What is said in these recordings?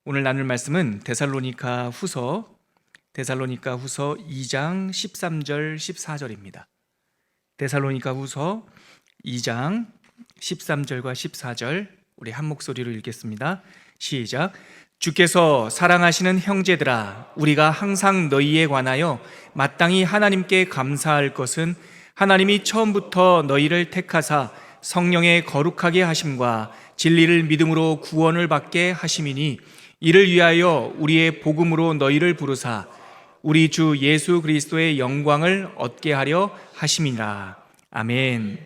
오늘 나눌 말씀은 데살로니가 후서 2장 13절 14절입니다. 데살로니가 후서 2장 13절과 14절 우리 한 목소리로 읽겠습니다. 시작. 주께서 사랑하시는 형제들아, 우리가 항상 너희에 관하여 마땅히 하나님께 감사할 것은 하나님이 처음부터 너희를 택하사 성령의 거룩하게 하심과 진리를 믿음으로 구원을 받게 하심이니, 이를 위하여 우리의 복음으로 너희를 부르사 우리 주 예수 그리스도의 영광을 얻게 하려 하심이라. 아멘.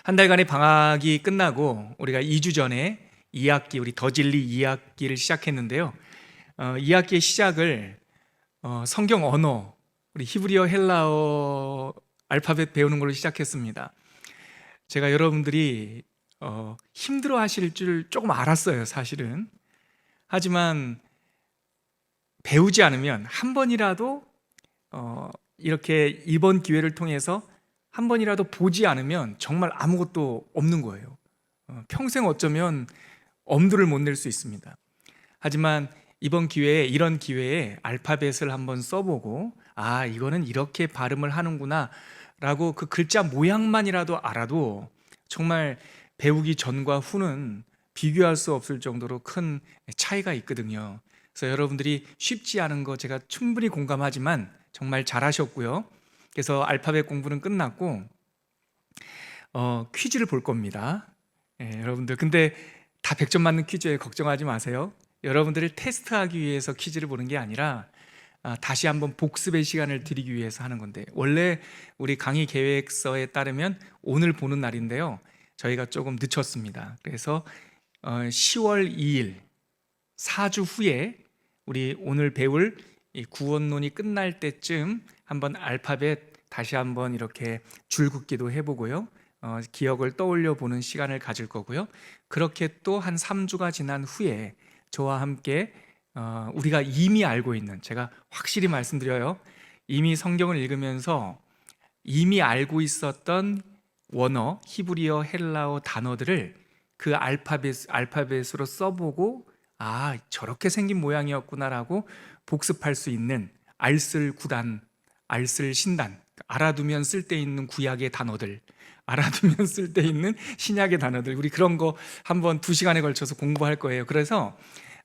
한 달간의 방학이 끝나고 우리가 2주 전에 2학기, 우리 더 진리 2학기를 시작했는데요. 2학기의 시작을 성경 언어, 우리 히브리어, 헬라어 알파벳 배우는 걸로 시작했습니다. 제가 여러분들이 힘들어 하실 줄 조금 알았어요, 사실은. 하지만 배우지 않으면 한 번이라도 이렇게 이번 기회를 통해서 한 번이라도 보지 않으면 정말 아무것도 없는 거예요. 평생 어쩌면 엄두를 못 낼 수 있습니다. 하지만 이번 기회에, 이런 기회에 알파벳을 한번 써보고, 아, 이거는 이렇게 발음을 하는구나 라고 그 글자 모양만이라도 알아도 정말 배우기 전과 후는 비교할 수 없을 정도로 큰 차이가 있거든요. 그래서 여러분들이 쉽지 않은 거 제가 충분히 공감하지만 정말 잘하셨고요. 그래서 알파벳 공부는 끝났고 퀴즈를 볼 겁니다. 여러분들, 근데 다 100점 맞는 퀴즈에 걱정하지 마세요. 여러분들을 테스트하기 위해서 퀴즈를 보는 게 아니라 다시 한번 복습의 시간을 드리기 위해서 하는 건데, 원래 우리 강의 계획서에 따르면 오늘 보는 날인데요, 저희가 조금 늦췄습니다. 그래서 10월 2일 4주 후에 우리 오늘 배울 이 구원론이 끝날 때쯤 한번 알파벳 다시 한번 이렇게 줄긋기도 해보고요, 기억을 떠올려 보는 시간을 가질 거고요. 그렇게 또 한 3주가 지난 후에 저와 함께 우리가 이미 알고 있는, 제가 확실히 말씀드려요, 이미 성경을 읽으면서 이미 알고 있었던 원어, 히브리어, 헬라어 단어들을 그 알파벳으로 써보고, 아, 저렇게 생긴 모양이었구나라고 복습할 수 있는 알쓸 구단, 알쓸 신단, 알아두면 쓸데있는 구약의 단어들, 알아두면 쓸데있는 신약의 단어들, 우리 그런 거 한번 2시간에 걸쳐서 공부할 거예요. 그래서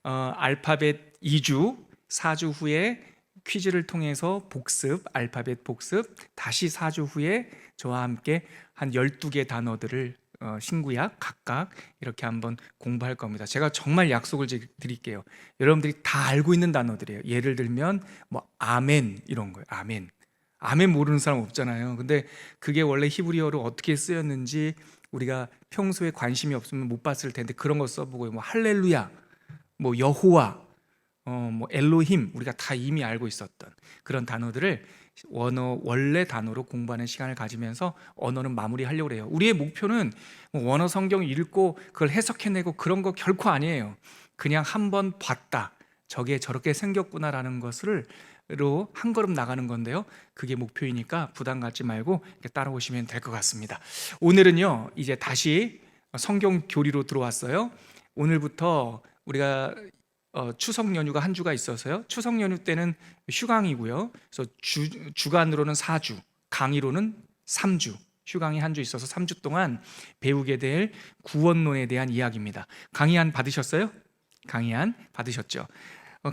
알파벳 2주, 4주 후에 퀴즈를 통해서 복습, 알파벳 복습, 다시 4주 후에 저와 함께 한 12개 단어들을 신구약 각각 이렇게 한번 공부할 겁니다. 제가 정말 약속을 드릴게요. 여러분들이 다 알고 있는 단어들이에요. 예를 들면 뭐 아멘, 이런 거예요. 아멘 모르는 사람 없잖아요. 근데 그게 원래 히브리어로 어떻게 쓰였는지 우리가 평소에 관심이 없으면 못 봤을 텐데, 그런 거 써보고, 뭐 할렐루야, 뭐 여호와, 뭐 엘로힘, 우리가 다 이미 알고 있었던 그런 단어들을 원래 단어로 공부하는 시간을 가지면서 언어는 마무리하려고 해요. 우리의 목표는 원어 성경 읽고 그걸 해석해내고 그런 거 결코 아니에요. 그냥 한번 봤다, 저게 저렇게 생겼구나라는 것으로 한 걸음 나가는 건데요, 그게 목표이니까 부담 갖지 말고 이렇게 따라오시면 될 것 같습니다. 오늘은요, 이제 다시 성경 교리로 들어왔어요. 오늘부터 우리가 추석 연휴가 한 주가 있어서요, 추석 연휴 때는 휴강이고요. 그래서 주간으로는 4주, 강의로는 3주, 휴강이 한 주 있어서 3주 동안 배우게 될 구원론에 대한 이야기입니다. 강의안 받으셨어요? 강의안 받으셨죠?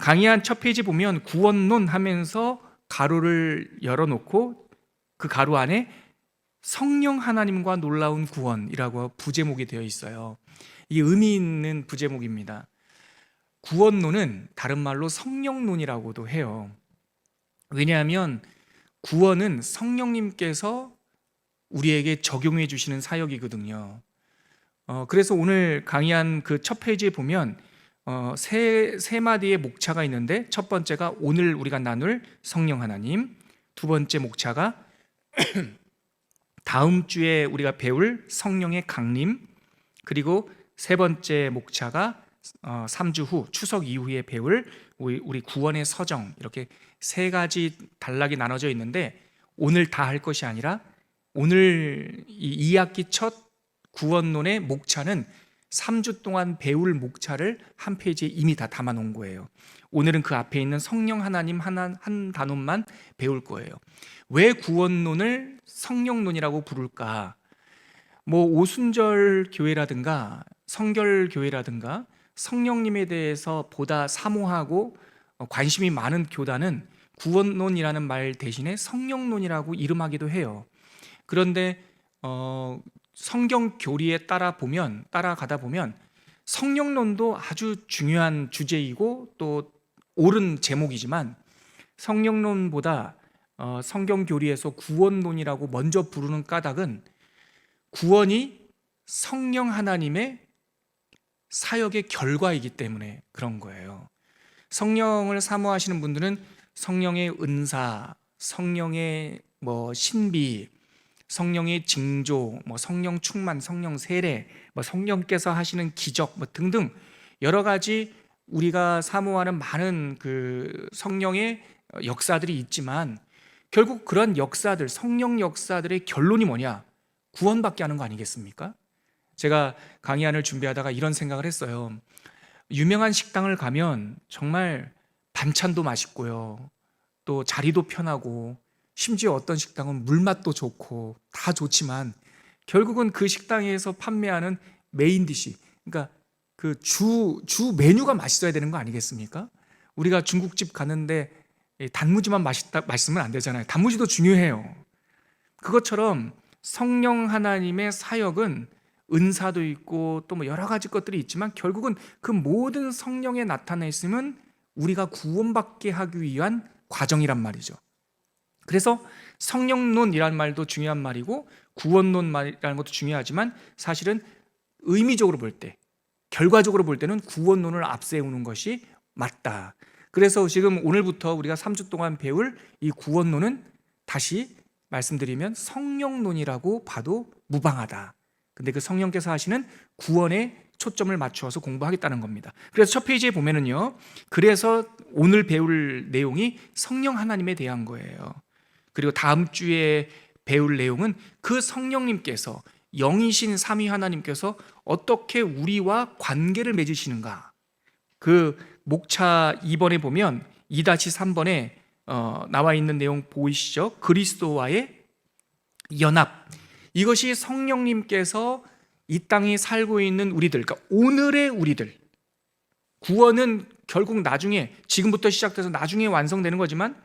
강의안 첫 페이지 보면 구원론 하면서 가로를 열어놓고 그 가로 안에 성령 하나님과 놀라운 구원이라고 부제목이 되어 있어요. 이게 의미 있는 부제목입니다. 구원론은 다른 말로 성령론이라고도 해요. 왜냐하면 구원은 성령님께서 우리에게 적용해 주시는 사역이거든요. 그래서 오늘 강의한 그 첫 페이지에 보면 세 마디의 목차가 있는데, 첫 번째가 오늘 우리가 나눌 성령 하나님, 두 번째 목차가 다음 주에 우리가 배울 성령의 강림, 그리고 세 번째 목차가 3주 후 추석 이후에 배울 우리 구원의 서정, 이렇게 세 가지 단락이 나눠져 있는데, 오늘 다 할 것이 아니라 오늘 이 2학기 첫 구원론의 목차는 3주 동안 배울 목차를 한 페이지에 이미 다 담아 놓은 거예요. 오늘은 그 앞에 있는 성령 하나님 한 단원만 배울 거예요. 왜 구원론을 성령론이라고 부를까? 뭐 오순절 교회라든가 성결 교회라든가 성령님에 대해서 보다 사모하고 관심이 많은 교단은 구원론이라는 말 대신에 성령론이라고 이름하기도 해요. 그런데 성경 교리에 따라가다 보면 성령론도 아주 중요한 주제이고 또 옳은 제목이지만 성령론보다 성경 교리에서 구원론이라고 먼저 부르는 까닭은 구원이 성령 하나님의 사역의 결과이기 때문에 그런 거예요. 성령을 사모하시는 분들은 성령의 은사, 성령의 신비, 성령의 징조, 성령 충만, 성령 세례, 성령께서 하시는 기적 등등 여러 가지 우리가 사모하는 많은 그 성령의 역사들이 있지만 결국 그런 역사들, 성령 역사들의 결론이 뭐냐? 구원받게 하는 거 아니겠습니까? 제가 강의안을 준비하다가 이런 생각을 했어요. 유명한 식당을 가면 정말 반찬도 맛있고요, 또 자리도 편하고, 심지어 어떤 식당은 물맛도 좋고 다 좋지만 결국은 그 식당에서 판매하는 메인 디시, 그러니까 그 주 메뉴가 맛있어야 되는 거 아니겠습니까? 우리가 중국집 가는데 단무지만 맛있으면 안 되잖아요. 단무지도 중요해요. 그것처럼 성령 하나님의 사역은 은사도 있고 또 여러 가지 것들이 있지만 결국은 그 모든 성령에 나타나 있으면 우리가 구원받게 하기 위한 과정이란 말이죠. 그래서 성령론이라는 말도 중요한 말이고 구원론이라는 것도 중요하지만 사실은 의미적으로 볼 때, 결과적으로 볼 때는 구원론을 앞세우는 것이 맞다. 그래서 지금 오늘부터 우리가 3주 동안 배울 이 구원론은 다시 말씀드리면 성령론이라고 봐도 무방하다. 근데 그 성령께서 하시는 구원에 초점을 맞추어서 공부하겠다는 겁니다. 그래서 첫 페이지에 보면은요, 그래서 오늘 배울 내용이 성령 하나님에 대한 거예요. 그리고 다음 주에 배울 내용은 그 성령님께서, 영이신 삼위 하나님께서 어떻게 우리와 관계를 맺으시는가. 그 목차 2번에 보면 2-3번에 나와 있는 내용 보이시죠? 그리스도와의 연합. 이것이 성령님께서 이 땅에 살고 있는 우리들, 그러니까 오늘의 우리들, 구원은 결국 나중에, 지금부터 시작돼서 나중에 완성되는 거지만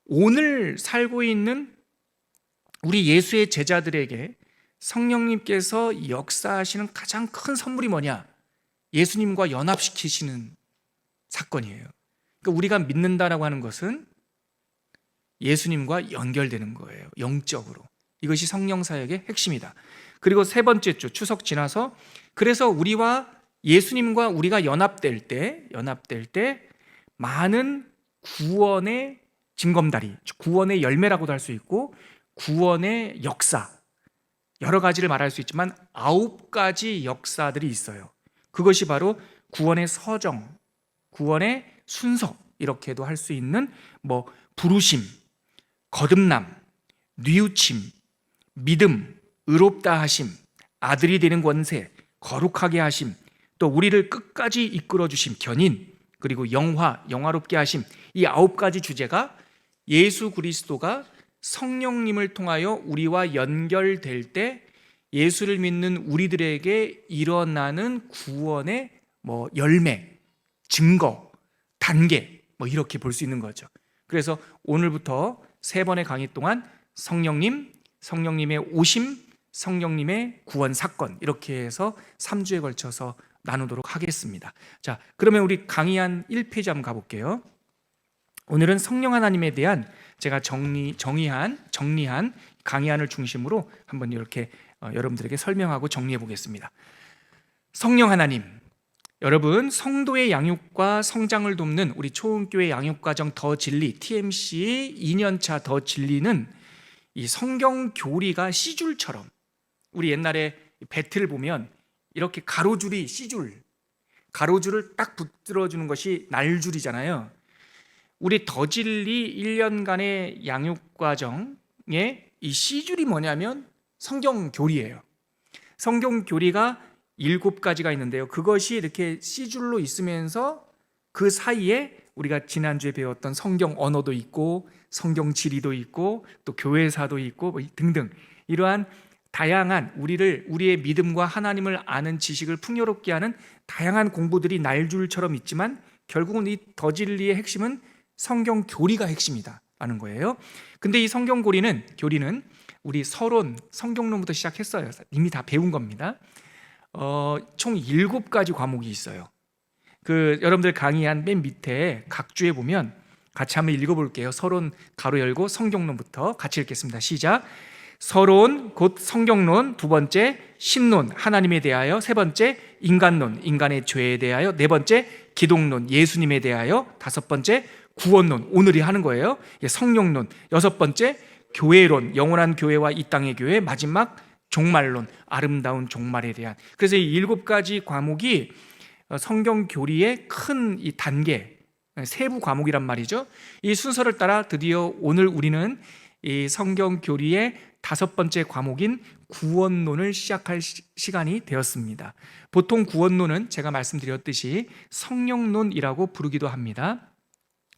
오늘 살고 있는 우리 예수의 제자들에게 성령님께서 역사하시는 가장 큰 선물이 뭐냐? 예수님과 연합시키시는 사건이에요. 그러니까 우리가 믿는다라고 하는 것은 예수님과 연결되는 거예요, 영적으로. 이것이 성령 사역의 핵심이다. 그리고 세 번째 주, 추석 지나서, 그래서 예수님과 우리가 연합될 때 많은 구원의 징검다리, 구원의 열매라고도 할 수 있고 구원의 역사, 여러 가지를 말할 수 있지만 9가지 역사들이 있어요. 그것이 바로 구원의 서정, 구원의 순서, 이렇게도 할 수 있는 부르심, 거듭남, 뉘우침, 믿음, 의롭다 하심, 아들이 되는 권세, 거룩하게 하심, 또 우리를 끝까지 이끌어 주심, 견인, 그리고 영화롭게 하심. 이 9가지 주제가 예수 그리스도가 성령님을 통하여 우리와 연결될 때 예수를 믿는 우리들에게 일어나는 구원의 열매, 증거, 단계, 이렇게 볼 수 있는 거죠. 그래서 오늘부터 3번의 강의 동안 성령님의 오심, 성령님의 구원 사건, 이렇게 해서 3주에 걸쳐서 나누도록 하겠습니다. 자, 그러면 우리 강의한 1페이지 한번 가볼게요. 오늘은 성령 하나님에 대한 제가 정리한 강의안을 중심으로 한번 이렇게 여러분들에게 설명하고 정리해 보겠습니다. 성령 하나님, 여러분, 성도의 양육과 성장을 돕는 우리 초흥교회 양육과정 더 진리, TMC 2년차 더 진리는 이 성경 교리가 C줄처럼, 우리 옛날에 배틀을 보면 이렇게 가로줄이 C줄, 가로줄을 딱 붙들어주는 것이 날줄이잖아요. 우리 더 진리 1년간의 양육과정의 이 C줄이 뭐냐면 성경 교리예요. 성경 교리가 7가지가 있는데요. 그것이 이렇게 C줄로 있으면서 그 사이에 우리가 지난주에 배웠던 성경 언어도 있고 성경 지리도 있고 또 교회사도 있고 뭐 등등 이러한 다양한 우리의 믿음과 하나님을 아는 지식을 풍요롭게 하는 다양한 공부들이 날줄처럼 있지만 결국은 이 더 진리의 핵심은 성경 교리가 핵심이다 라는 거예요. 근데 이 성경 교리는 우리 서론, 성경론부터 시작했어요. 이미 다 배운 겁니다. 총 7가지 과목이 있어요. 여러분들 강의한 맨 밑에 각 주에 보면 같이 한번 읽어볼게요. 서론 가로 열고 성경론부터 같이 읽겠습니다. 시작. 서론 곧 성경론, 2번째 신론 하나님에 대하여, 3번째 인간론 인간의 죄에 대하여, 4번째 기독론 예수님에 대하여, 5번째 구원론 오늘이 하는 거예요. 성령론, 6번째 교회론 영원한 교회와 이 땅의 교회, 마지막 종말론 아름다운 종말에 대한. 그래서 이 7가지 과목이 성경 교리의 큰 이 단계 세부 과목이란 말이죠. 이 순서를 따라 드디어 오늘 우리는 이 성경 교리의 5번째 과목인 구원론을 시작할 시간이 되었습니다. 보통 구원론은 제가 말씀드렸듯이 성령론이라고 부르기도 합니다.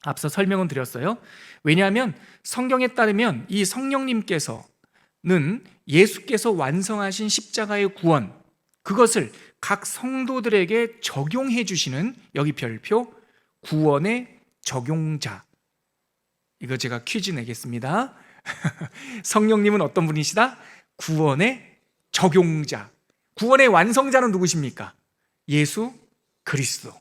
앞서 설명은 드렸어요. 왜냐하면 성경에 따르면 이 성령님께서는 예수께서 완성하신 십자가의 구원, 그것을 각 성도들에게 적용해 주시는, 여기 별표, 구원의 적용자. 이거 제가 퀴즈 내겠습니다. 성령님은 어떤 분이시다? 구원의 적용자. 구원의 완성자는 누구십니까? 예수 그리스도.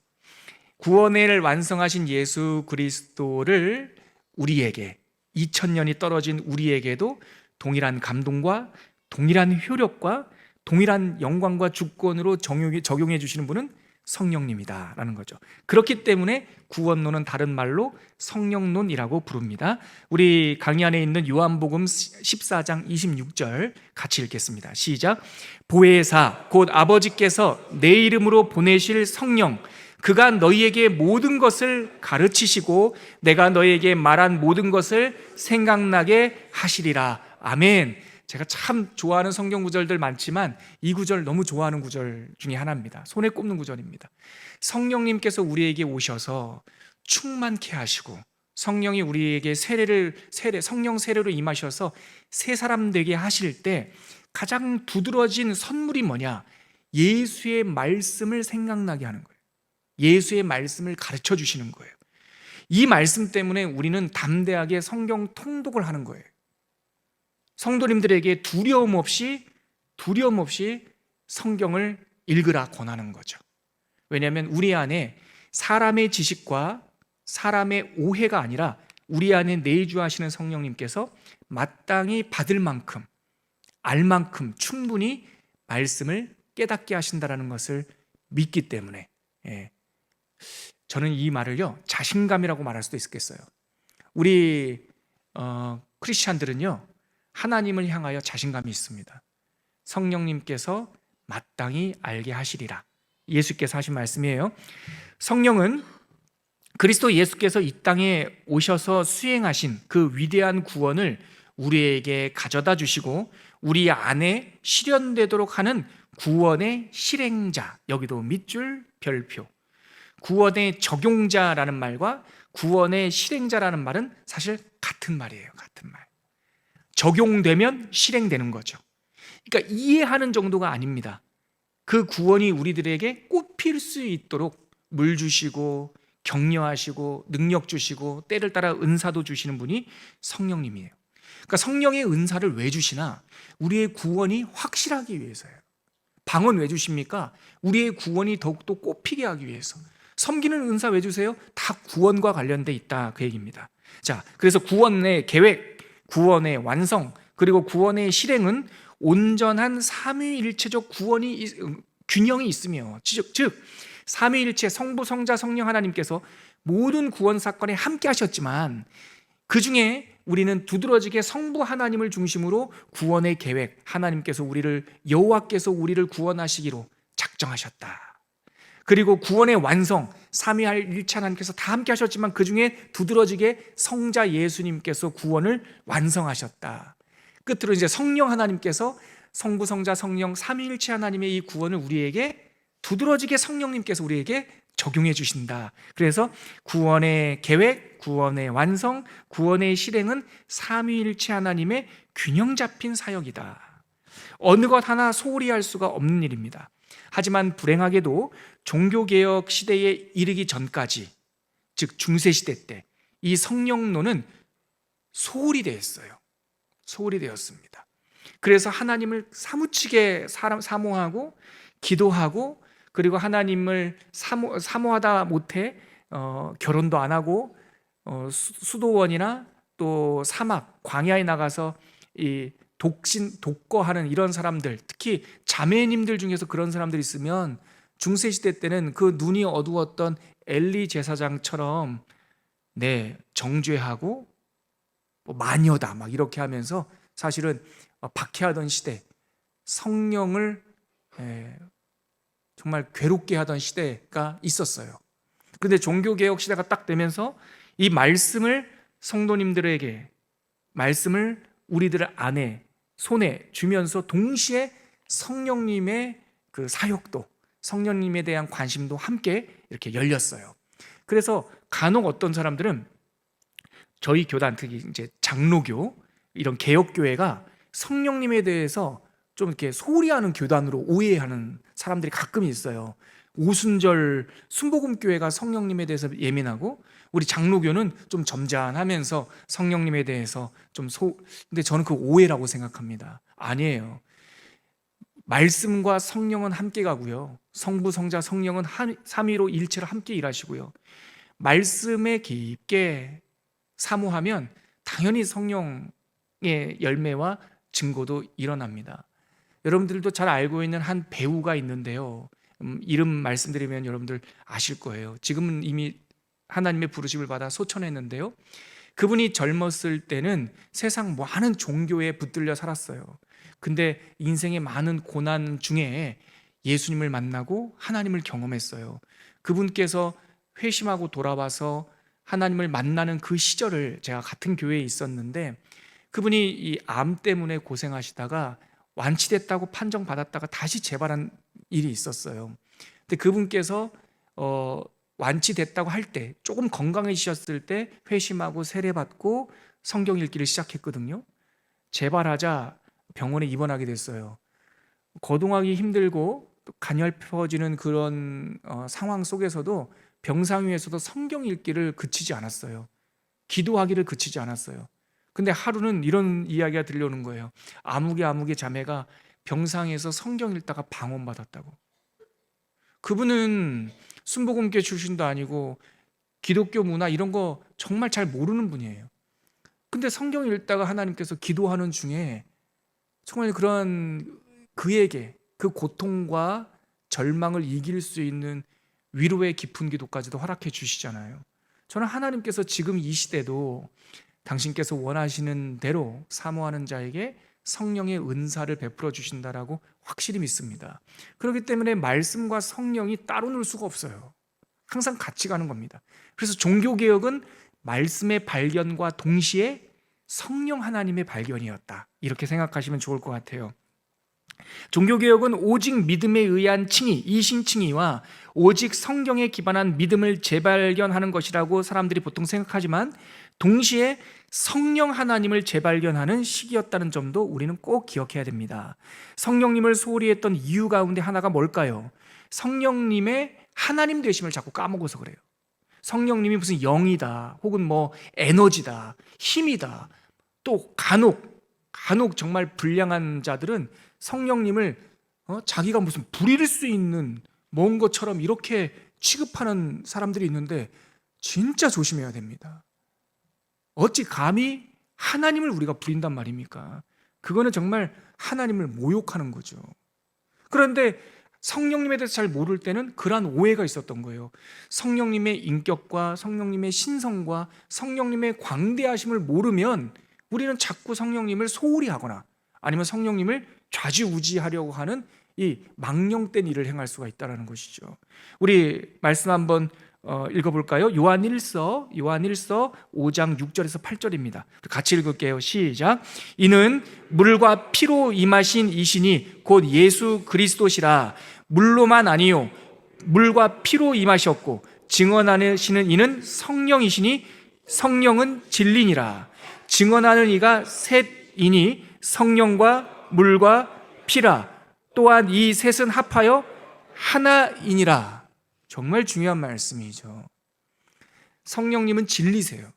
구원을 완성하신 예수 그리스도를 우리에게, 2000년이 떨어진 우리에게도 동일한 감동과 동일한 효력과 동일한 영광과 주권으로 적용해 주시는 분은 성령님이다라는 거죠. 그렇기 때문에 구원론은 다른 말로 성령론이라고 부릅니다. 우리 강의 안에 있는 요한복음 14장 26절 같이 읽겠습니다. 시작. 보혜사 곧 아버지께서 내 이름으로 보내실 성령, 그가 너희에게 모든 것을 가르치시고 내가 너희에게 말한 모든 것을 생각나게 하시리라. 아멘. 제가 참 좋아하는 성경 구절들 많지만 이 구절 너무 좋아하는 구절 중에 하나입니다. 손에 꼽는 구절입니다. 성령님께서 우리에게 오셔서 충만케 하시고 성령이 우리에게 성령 세례로 임하셔서 새 사람 되게 하실 때 가장 두드러진 선물이 뭐냐? 예수의 말씀을 생각나게 하는 거예요. 예수의 말씀을 가르쳐 주시는 거예요. 이 말씀 때문에 우리는 담대하게 성경 통독을 하는 거예요. 성도님들에게 두려움 없이 성경을 읽으라 권하는 거죠. 왜냐하면 우리 안에 사람의 지식과 사람의 오해가 아니라 우리 안에 내주하시는 성령님께서 마땅히 받을 만큼, 알 만큼 충분히 말씀을 깨닫게 하신다는 것을 믿기 때문에 저는 이 말을요 자신감이라고 말할 수도 있겠어요. 우리 크리스찬들은요 하나님을 향하여 자신감이 있습니다. 성령님께서 마땅히 알게 하시리라. 예수께서 하신 말씀이에요. 성령은 그리스도 예수께서 이 땅에 오셔서 수행하신 그 위대한 구원을 우리에게 가져다 주시고 우리 안에 실현되도록 하는 구원의 실행자, 여기도 밑줄 별표. 구원의 적용자라는 말과 구원의 실행자라는 말은 사실 같은 말이에요. 같은 말. 적용되면 실행되는 거죠. 그러니까 이해하는 정도가 아닙니다. 그 구원이 우리들에게 꽃필 수 있도록 물 주시고 격려하시고 능력 주시고 때를 따라 은사도 주시는 분이 성령님이에요. 그러니까 성령의 은사를 왜 주시나? 우리의 구원이 확실하기 위해서예요. 방언 왜 주십니까? 우리의 구원이 더욱더 꽃피게 하기 위해서. 섬기는 은사 왜 주세요? 다 구원과 관련돼 있다, 그 얘기입니다. 자, 그래서 구원의 계획, 구원의 완성, 그리고 구원의 실행은 온전한 삼위일체적 균형이 있으며, 즉 삼위일체 성부, 성자, 성령 하나님께서 모든 구원 사건에 함께 하셨지만 그 중에 우리는 두드러지게 성부 하나님을 중심으로 구원의 계획, 하나님께서 여호와께서 우리를 구원하시기로 작정하셨다. 그리고 구원의 완성, 삼위일체 하나님께서 다 함께 하셨지만 그 중에 두드러지게 성자 예수님께서 구원을 완성하셨다. 끝으로 이제 성령 하나님께서 성부, 성자, 성령 삼위일체 하나님의 이 구원을 우리에게 두드러지게 성령님께서 우리에게 적용해 주신다. 그래서 구원의 계획, 구원의 완성, 구원의 실행은 삼위일체 하나님의 균형 잡힌 사역이다. 어느 것 하나 소홀히 할 수가 없는 일입니다. 하지만 불행하게도 종교개혁 시대에 이르기 전까지, 즉 중세시대 때 이 성령론은 소홀히 되었어요. 소홀히 되었습니다. 그래서 하나님을 사무치게 사모하고 기도하고, 그리고 하나님을 사모하다 못해 결혼도 안 하고 수도원이나 또 사막, 광야에 나가서 이 독거하는 이런 사람들, 특히 자매님들 중에서 그런 사람들이 있으면 중세시대 때는 그 눈이 어두웠던 엘리 제사장처럼 정죄하고 마녀다 막 이렇게 하면서 사실은 박해하던 시대, 성령을 정말 괴롭게 하던 시대가 있었어요. 그런데 종교개혁 시대가 딱 되면서 이 말씀을 성도님들에게, 말씀을 우리들 안에 손에 주면서 동시에 성령님의 그 사역도, 성령님에 대한 관심도 함께 이렇게 열렸어요. 그래서 간혹 어떤 사람들은 저희 교단, 특히 이제 장로교 이런 개혁교회가 성령님에 대해서 좀 이렇게 소홀히 하는 교단으로 오해하는 사람들이 가끔 있어요. 오순절 순복음교회가 성령님에 대해서 예민하고 우리 장로교는 좀 점잖하면서 성령님에 대해서 근데 저는 그 오해라고 생각합니다. 아니에요. 말씀과 성령은 함께 가고요, 성부, 성자, 성령은 삼위로 일체로 함께 일하시고요, 말씀에 깊게 사모하면 당연히 성령의 열매와 증거도 일어납니다. 여러분들도 잘 알고 있는 한 배우가 있는데요, 이름 말씀드리면 여러분들 아실 거예요. 지금은 이미 하나님의 부르심을 받아 소천했는데요, 그분이 젊었을 때는 세상 많은 종교에 붙들려 살았어요. 근데 인생의 많은 고난 중에 예수님을 만나고 하나님을 경험했어요. 그분께서 회심하고 돌아와서 하나님을 만나는 그 시절을 제가 같은 교회에 있었는데, 그분이 이 암 때문에 고생하시다가 완치됐다고 판정받았다가 다시 재발한 일이 있었어요. 근데 그분께서 완치됐다고 할 때, 조금 건강해지셨을 때 회심하고 세례받고 성경 읽기를 시작했거든요. 재발하자 병원에 입원하게 됐어요. 거동하기 힘들고 가냘퍼지는 그런 상황 속에서도 병상 위에서도 성경 읽기를 그치지 않았어요. 기도하기를 그치지 않았어요. 근데 하루는 이런 이야기가 들려오는 거예요. 아무개 자매가 병상에서 성경 읽다가 방언받았다고. 그분은 순복음교 출신도 아니고 기독교 문화 이런 거 정말 잘 모르는 분이에요. 근데 성경 읽다가 하나님께서 기도하는 중에 정말 그런 그에게 그 고통과 절망을 이길 수 있는 위로의 깊은 기도까지도 허락해 주시잖아요. 저는 하나님께서 지금 이 시대도 당신께서 원하시는 대로 사모하는 자에게 성령의 은사를 베풀어 주신다라고 확실히 믿습니다. 그렇기 때문에 말씀과 성령이 따로 놀 수가 없어요. 항상 같이 가는 겁니다. 그래서 종교개혁은 말씀의 발견과 동시에 성령 하나님의 발견이었다, 이렇게 생각하시면 좋을 것 같아요. 종교개혁은 오직 믿음에 의한 칭의, 이신칭의와 오직 성경에 기반한 믿음을 재발견하는 것이라고 사람들이 보통 생각하지만, 동시에 성령 하나님을 재발견하는 시기였다는 점도 우리는 꼭 기억해야 됩니다. 성령님을 소홀히 했던 이유 가운데 하나가 뭘까요? 성령님의 하나님 되심을 자꾸 까먹어서 그래요. 성령님이 무슨 영이다, 혹은 뭐 에너지다, 힘이다. 또 간혹 정말 불량한 자들은 성령님을 자기가 무슨 부릴 수 있는 뭔 것처럼 이렇게 취급하는 사람들이 있는데 진짜 조심해야 됩니다. 어찌 감히 하나님을 우리가 부린단 말입니까? 그거는 정말 하나님을 모욕하는 거죠. 그런데 성령님에 대해서 잘 모를 때는 그러한 오해가 있었던 거예요. 성령님의 인격과 성령님의 신성과 성령님의 광대하심을 모르면 우리는 자꾸 성령님을 소홀히 하거나 아니면 성령님을 좌지우지하려고 하는 이 망령된 일을 행할 수가 있다는 것이죠. 우리 말씀 한번 읽어볼까요? 요한일서 5장 6절에서 8절입니다. 같이 읽을게요. 시작. 이는 물과 피로 임하신 이신이 곧 예수 그리스도시라. 물로만 아니요 물과 피로 임하셨고 증언하시는 이는 성령이시니 성령은 진리니라. 증언하는 이가 셋이니 성령과 물과 피라. 또한 이 셋은 합하여 하나이니라. 정말 중요한 말씀이죠. 성령님은 진리세요.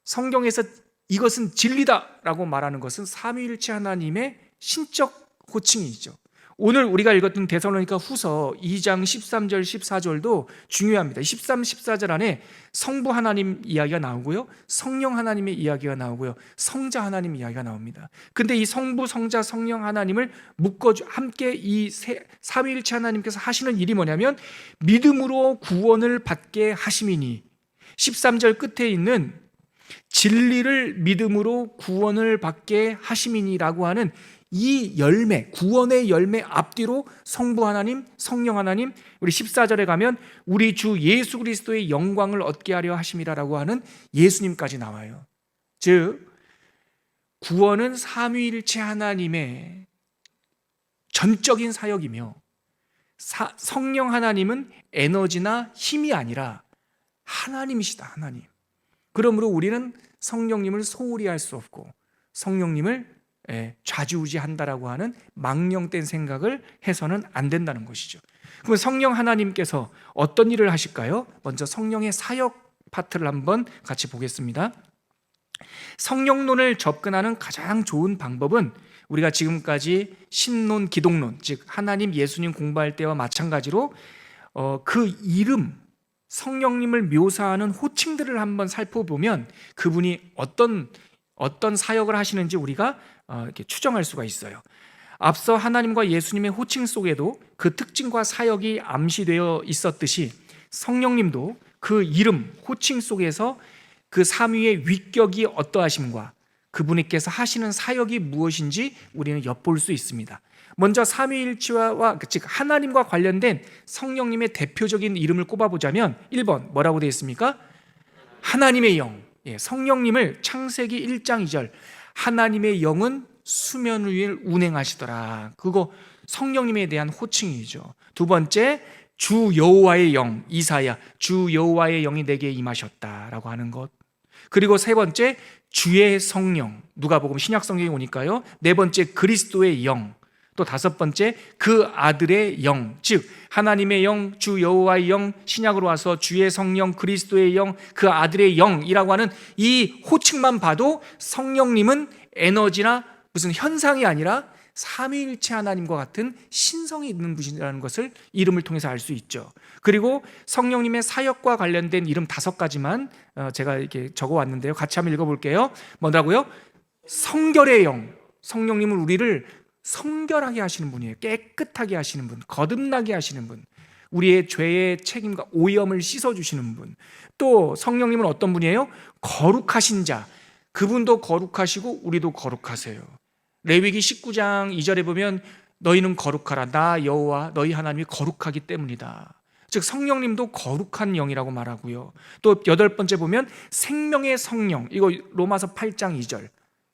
성경에서 이것은 진리다라고 말하는 것은 삼위일체 하나님의 신적 호칭이죠. 오늘 우리가 읽었던 데살로니가 후서 2장 13절 14절도 중요합니다. 13, 14절 안에 성부 하나님 이야기가 나오고요, 성령 하나님의 이야기가 나오고요, 성자 하나님 이야기가 나옵니다. 근데 이 성부, 성자, 성령 하나님을 묶어 함께 이 삼위일체 하나님께서 하시는 일이 뭐냐면 믿음으로 구원을 받게 하심이니, 13절 끝에 있는 진리를 믿음으로 구원을 받게 하심이니라고 하는 이 열매, 구원의 열매 앞뒤로 성부 하나님, 성령 하나님, 우리 14절에 가면 우리 주 예수 그리스도의 영광을 얻게 하려 하심이라라고 하는 예수님까지 나와요. 즉 구원은 삼위일체 하나님의 전적인 사역이며 성령 하나님은 에너지나 힘이 아니라 하나님이시다. 하나님. 그러므로 우리는 성령님을 소홀히 할 수 없고 성령님을 좌지우지한다라고 하는 망령된 생각을 해서는 안 된다는 것이죠. 그럼 성령 하나님께서 어떤 일을 하실까요? 먼저 성령의 사역 파트를 한번 같이 보겠습니다. 성령론을 접근하는 가장 좋은 방법은 우리가 지금까지 신론, 기독론, 즉 하나님, 예수님 공부할 때와 마찬가지로 그 이름, 성령님을 묘사하는 호칭들을 한번 살펴보면 그분이 어떤 사역을 하시는지 우리가 이렇게 추정할 수가 있어요. 앞서 하나님과 예수님의 호칭 속에도 그 특징과 사역이 암시되어 있었듯이 성령님도 그 이름, 호칭 속에서 그 삼위의 위격이 어떠하심과 그분께서 하시는 사역이 무엇인지 우리는 엿볼 수 있습니다. 먼저 삼위일체와 즉 하나님과 관련된 성령님의 대표적인 이름을 꼽아보자면 1번 뭐라고 되어 있습니까? 하나님의 영. 성령님을 창세기 1장 2절 하나님의 영은 수면 위를 운행하시더라. 그거 성령님에 대한 호칭이죠. 두 번째, 주 여호와의 영, 이사야 주 여호와의 영이 내게 임하셨다라고 하는 것. 그리고 세 번째, 주의 성령, 누가복음 신약 성경에 오니까요. 네 번째, 그리스도의 영. 또 다섯 번째, 그 아들의 영, 즉 하나님의 영, 주 여호와의 영, 신약으로 와서 주의 성령, 그리스도의 영, 그 아들의 영이라고 하는 이 호칭만 봐도 성령님은 에너지나 무슨 현상이 아니라 삼위일체 하나님과 같은 신성이 있는 분이라는 것을 이름을 통해서 알 수 있죠. 그리고 성령님의 사역과 관련된 이름 5가지만 제가 이렇게 적어왔는데요. 같이 한번 읽어볼게요. 뭐라고요? 성결의 영. 성령님은 우리를 성결하게 하시는 분이에요. 깨끗하게 하시는 분, 거듭나게 하시는 분, 우리의 죄의 책임과 오염을 씻어주시는 분. 또 성령님은 어떤 분이에요? 거룩하신 자. 그분도 거룩하시고 우리도 거룩하세요. 레위기 19장 2절에 보면 너희는 거룩하라. 나 여호와 너희 하나님이 거룩하기 때문이다. 즉 성령님도 거룩한 영이라고 말하고요. 또 8번째 보면 생명의 성령. 이거 로마서 8장 2절.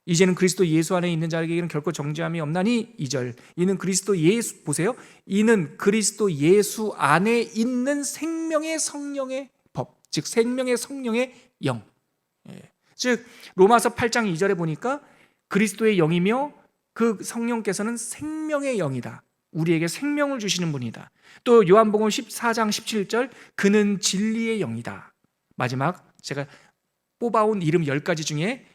이제는 그리스도 예수 안에 있는 자에게는 결코 정죄함이 없나니 2절. 이는 그리스도 예수, 보세요. 이는 그리스도 예수 안에 있는 생명의 성령의 법, 즉 생명의 성령의 영. 즉 로마서 8장 2절에 보니까 그리스도의 영이며 그 성령께서는 생명의 영이다. 우리에게 생명을 주시는 분이다. 또 요한복음 14장 17절 그는 진리의 영이다. 마지막 제가 뽑아온 이름 10가지 중에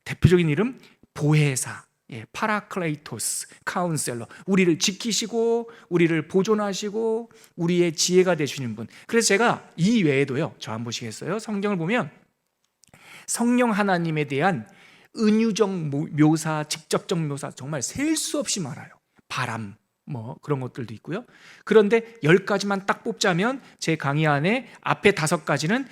대표적인 이름 보혜사, 파라클레이토스, 카운셀러, 우리를 지키시고 우리를 보존하시고 우리의 지혜가 되시는 분. 그래서 제가 이 외에도요, 저 한번 보시겠어요? 성경을 보면 성령 하나님에 대한 은유적 묘사, 직접적 묘사 정말 셀 수 없이 많아요. 바람, 뭐 그런 것들도 있고요. 그런데 10가지만 딱 뽑자면 제 강의 안에 앞에 5가지는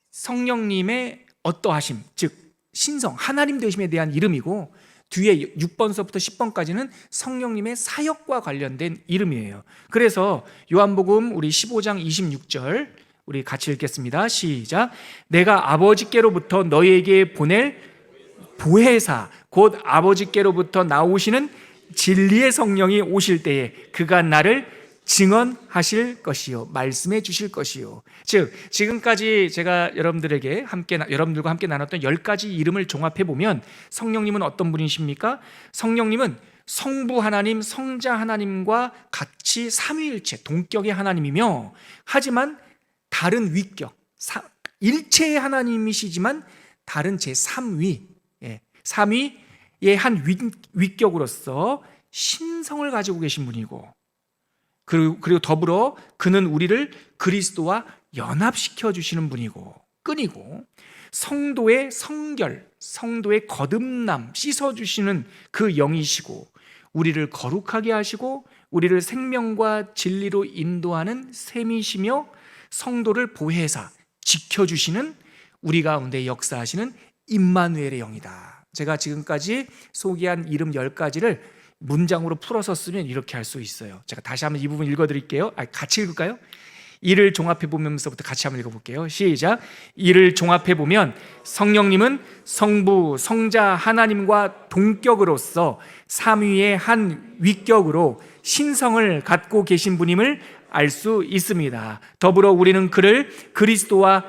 성령님의 어떠하심, 즉 신성, 하나님 되심에 대한 이름이고 뒤에 6번서부터 10번까지는 성령님의 사역과 관련된 이름이에요. 그래서 요한복음 우리 15장 26절 우리 같이 읽겠습니다. 시작. 내가 아버지께로부터 너희에게 보낼 보혜사 곧 아버지께로부터 나오시는 진리의 성령이 오실 때에 그가 나를 증언하실 것이요 말씀해 주실 것이요. 즉 지금까지 제가 여러분들과 함께 나눴던 10가지 이름을 종합해 보면 성령님은 어떤 분이십니까? 성령님은 성부 하나님, 성자 하나님과 같이 삼위일체 동격의 하나님이며, 하지만 다른 위격, 일체의 하나님이시지만 다른 제3위, 삼위의 한 위격으로서 신성을 가지고 계신 분이고, 그리고 더불어 그는 우리를 그리스도와 연합시켜 주시는 분이고 끈이고, 성도의 성결, 성도의 거듭남 씻어주시는 그 영이시고, 우리를 거룩하게 하시고 우리를 생명과 진리로 인도하는 셈이시며, 성도를 보혜사 지켜주시는 우리 가운데 역사하시는 임마누엘의 영이다. 제가 지금까지 소개한 이름 10가지를 문장으로 풀어서 쓰면 이렇게 할 수 있어요. 제가 다시 한번 이 부분 읽어드릴게요. 같이 읽을까요? 이를 종합해보면서부터 같이 한번 읽어볼게요. 시작. 이를 종합해보면 성령님은 성부, 성자 하나님과 동격으로서 삼위의 한 위격으로 신성을 갖고 계신 분임을 알 수 있습니다. 더불어 우리를 그리스도와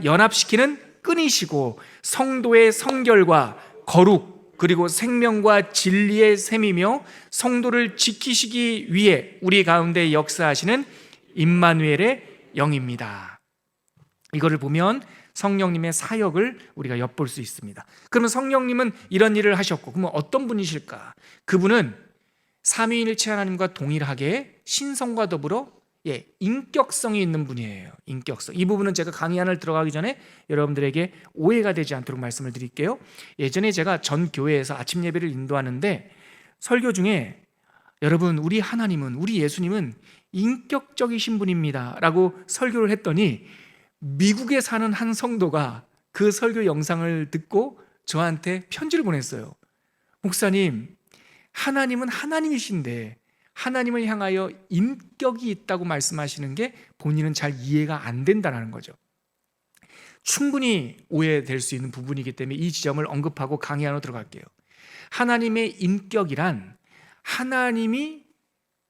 연합시키는 끈이시고, 성도의 성결과 거룩 그리고 생명과 진리의 셈이며, 성도를 지키시기 위해 우리 가운데 역사하시는 임마누엘의 영입니다. 이거를 보면 성령님의 사역을 우리가 엿볼 수 있습니다. 그러면 성령님은 이런 일을 하셨고, 그러면 어떤 분이실까? 그분은 삼위일체 하나님과 동일하게 신성과 더불어 인격성이 있는 분이에요. 인격성. 이 부분은 제가 강의 안을 들어가기 전에 여러분들에게 오해가 되지 않도록 말씀을 드릴게요. 예전에 제가 전 교회에서 아침 예배를 인도하는데 설교 중에, 여러분 우리 하나님은, 우리 예수님은 인격적이신 분입니다 라고 설교를 했더니, 미국에 사는 한 성도가 그 설교 영상을 듣고 저한테 편지를 보냈어요. 목사님, 하나님은 하나님이신데 하나님을 향하여 인격이 있다고 말씀하시는 게 본인은 잘 이해가 안 된다는 거죠. 충분히 오해될 수 있는 부분이기 때문에 이 지점을 언급하고 강의 안으로 들어갈게요. 하나님의 인격이란 하나님이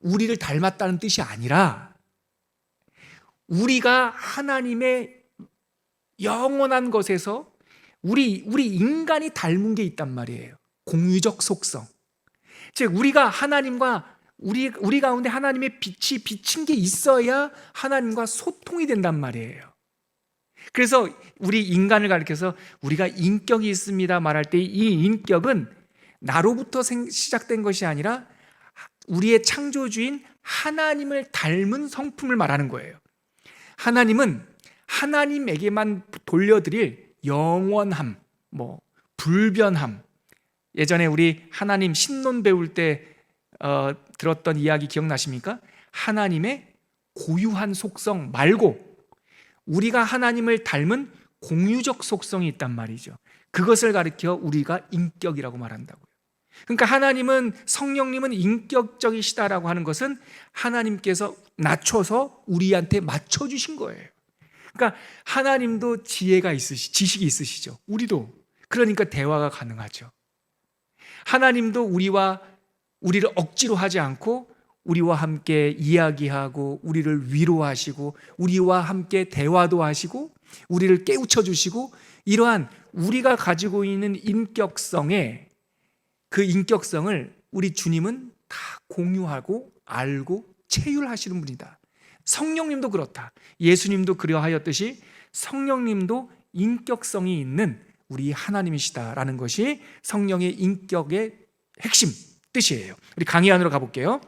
우리를 닮았다는 뜻이 아니라, 우리가 하나님의 영원한 것에서 우리 인간이 닮은 게 있단 말이에요. 공유적 속성. 즉 우리가 하나님과 우리 가운데 하나님의 빛이 비친 게 있어야 하나님과 소통이 된단 말이에요. 그래서 우리 인간을 가리켜서 우리가 인격이 있습니다 말할 때, 이 인격은 나로부터 시작된 것이 아니라 우리의 창조주인 하나님을 닮은 성품을 말하는 거예요. 하나님은 하나님에게만 돌려드릴 영원함, 불변함. 예전에 우리 하나님 신론 배울 때 들었던 이야기 기억나십니까? 하나님의 고유한 속성 말고 우리가 하나님을 닮은 공유적 속성이 있단 말이죠. 그것을 가리켜 우리가 인격이라고 말한다고요. 그러니까 성령님은 인격적이시다라고 하는 것은 하나님께서 낮춰서 우리한테 맞춰주신 거예요. 그러니까 하나님도 지식이 있으시죠. 우리도. 그러니까 대화가 가능하죠. 하나님도 우리를 억지로 하지 않고 우리와 함께 이야기하고 우리를 위로하시고 우리와 함께 대화도 하시고 우리를 깨우쳐 주시고, 이러한 우리가 가지고 있는 그 인격성을 우리 주님은 다 공유하고 알고 체휼하시는 분이다. 성령님도 그렇다. 예수님도 그러하였듯이 성령님도 인격성이 있는 우리 하나님이시다라는 것이 성령의 인격의 핵심 뜻이에요. 우리 강의 안으로 가볼게요.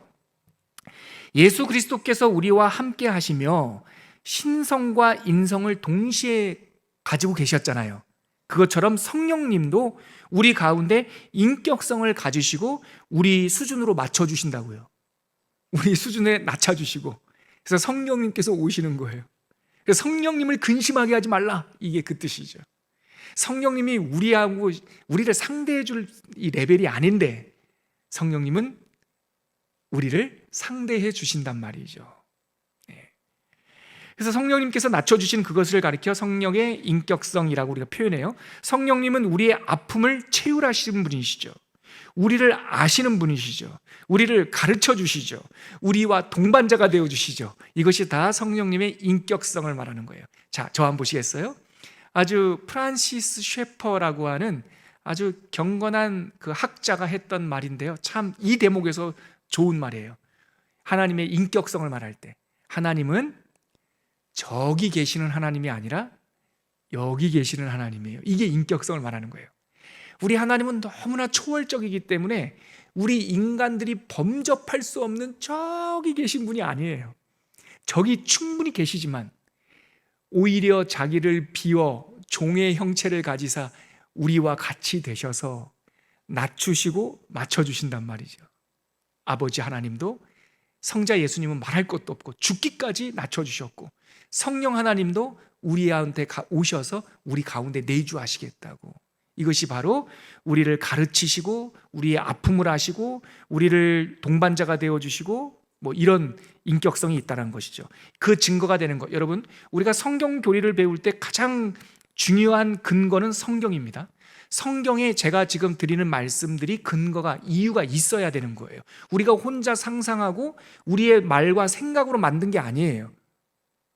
예수 그리스도께서 우리와 함께 하시며 신성과 인성을 동시에 가지고 계셨잖아요. 그것처럼 성령님도 우리 가운데 인격성을 가지시고 우리 수준으로 맞춰주신다고요. 우리 수준에 낮춰주시고, 그래서 성령님께서 오시는 거예요. 그래서 성령님을 근심하게 하지 말라, 이게 그 뜻이죠. 성령님이 우리를 상대해 줄 이 레벨이 아닌데 성령님은 우리를 상대해 주신단 말이죠. 그래서 성령님께서 낮춰주신 그것을 가리켜 성령의 인격성이라고 우리가 표현해요. 성령님은 우리의 아픔을 채울하시는 분이시죠. 우리를 아시는 분이시죠. 우리를 가르쳐 주시죠. 우리와 동반자가 되어 주시죠. 이것이 다 성령님의 인격성을 말하는 거예요. 자, 저 한번 보시겠어요? 아주 프란시스 셰퍼라고 하는 아주 경건한 그 학자가 했던 말인데요. 참 이 대목에서 좋은 말이에요. 하나님의 인격성을 말할 때 하나님은 저기 계시는 하나님이 아니라 여기 계시는 하나님이에요. 이게 인격성을 말하는 거예요. 우리 하나님은 너무나 초월적이기 때문에 우리 인간들이 범접할 수 없는 저기 계신 분이 아니에요. 저기 충분히 계시지만 오히려 자기를 비워 종의 형체를 가지사 우리와 같이 되셔서 낮추시고 맞춰주신단 말이죠. 아버지 하나님도 성자 예수님은 말할 것도 없고 죽기까지 낮춰주셨고, 성령 하나님도 우리한테 오셔서 우리 가운데 내주하시겠다고. 이것이 바로 우리를 가르치시고 우리의 아픔을 아시고 우리를 동반자가 되어주시고 뭐 이런 인격성이 있다는 것이죠. 그 증거가 되는 것, 여러분, 우리가 성경 교리를 배울 때 가장 중요한 근거는 성경입니다. 성경에 제가 지금 드리는 말씀들이 근거가, 이유가 있어야 되는 거예요. 우리가 혼자 상상하고 우리의 말과 생각으로 만든 게 아니에요.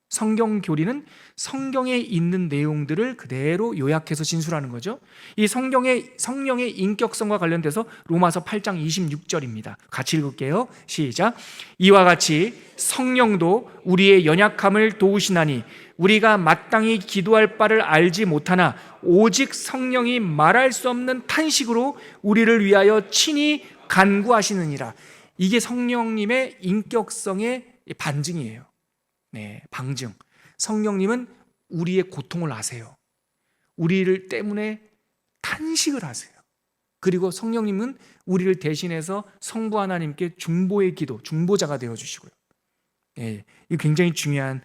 성경 교리는 성경에 있는 내용들을 그대로 요약해서 진술하는 거죠. 이 성령의 인격성과 관련돼서 로마서 8장 26절입니다. 같이 읽을게요. 시작. 이와 같이 성령도 우리의 연약함을 도우시나니 우리가 마땅히 기도할 바를 알지 못하나 오직 성령이 말할 수 없는 탄식으로 우리를 위하여 친히 간구하시느니라. 이게 성령님의 인격성의 반증이에요. 네, 방증. 성령님은 우리의 고통을 아세요. 우리를 때문에 탄식을 하세요. 그리고 성령님은 우리를 대신해서 성부 하나님께 중보의 기도, 중보자가 되어주시고요. 네, 이 굉장히 중요한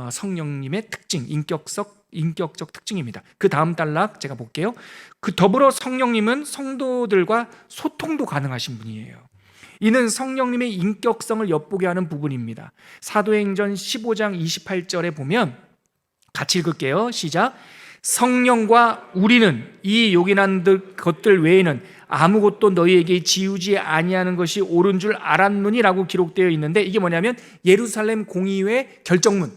성령님의 특징, 인격적 특징입니다. 그 다음 단락 제가 볼게요. 그 더불어 성령님은 성도들과 소통도 가능하신 분이에요. 이는 성령님의 인격성을 엿보게 하는 부분입니다. 사도행전 15장 28절에 보면 같이 읽을게요. 시작. 성령과 우리는 이 요긴한 것들 외에는 아무것도 너희에게 지우지 아니하는 것이 옳은 줄 알았느니라고 기록되어 있는데, 이게 뭐냐면 예루살렘 공의회 결정문.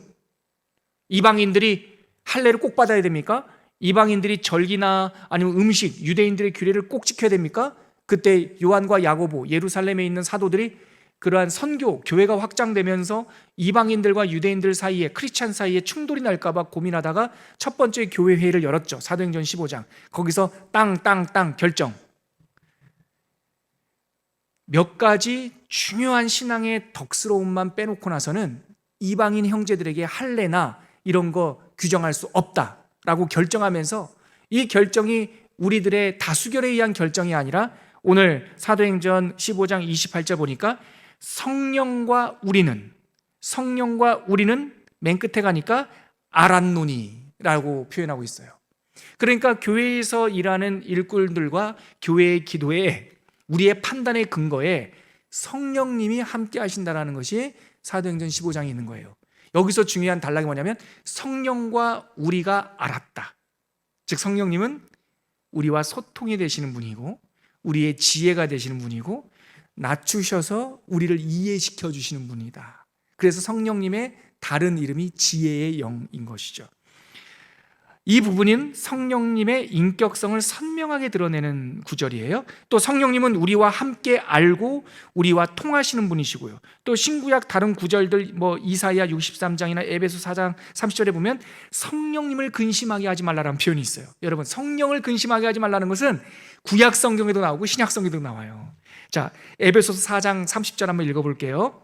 이방인들이 할례를 꼭 받아야 됩니까? 이방인들이 절기나 아니면 음식, 유대인들의 규례를 꼭 지켜야 됩니까? 그때 요한과 야고보, 예루살렘에 있는 사도들이 그러한 선교, 교회가 확장되면서 이방인들과 유대인들 사이에, 크리스찬 사이에 충돌이 날까 봐 고민하다가 첫 번째 교회 회의를 열었죠. 사도행전 15장. 거기서 땅 결정. 몇 가지 중요한 신앙의 덕스러움만 빼놓고 나서는 이방인 형제들에게 할례나 이런 거 규정할 수 없다라고 결정하면서, 이 결정이 우리들의 다수결에 의한 결정이 아니라 오늘 사도행전 15장 28절 보니까 성령과 우리는 맨 끝에 가니까 알았노니라고 표현하고 있어요. 그러니까 교회에서 일하는 일꾼들과 교회의 기도에, 우리의 판단의 근거에 성령님이 함께 하신다는 것이 사도행전 15장에 있는 거예요. 여기서 중요한 단락이 뭐냐면 성령과 우리가 알았다. 즉 성령님은 우리와 소통이 되시는 분이고 우리의 지혜가 되시는 분이고 낮추셔서 우리를 이해시켜 주시는 분이다. 그래서 성령님의 다른 이름이 지혜의 영인 것이죠. 이 부분은 성령님의 인격성을 선명하게 드러내는 구절이에요. 또 성령님은 우리와 함께 알고 우리와 통하시는 분이시고요. 또 신구약 다른 구절들, 뭐 이사야 63장이나 에베소 4장 30절에 보면 성령님을 근심하게 하지 말라라는 표현이 있어요. 여러분, 성령을 근심하게 하지 말라는 것은 구약 성경에도 나오고 신약 성경에도 나와요. 자, 에베소서 4장 30절 한번 읽어볼게요.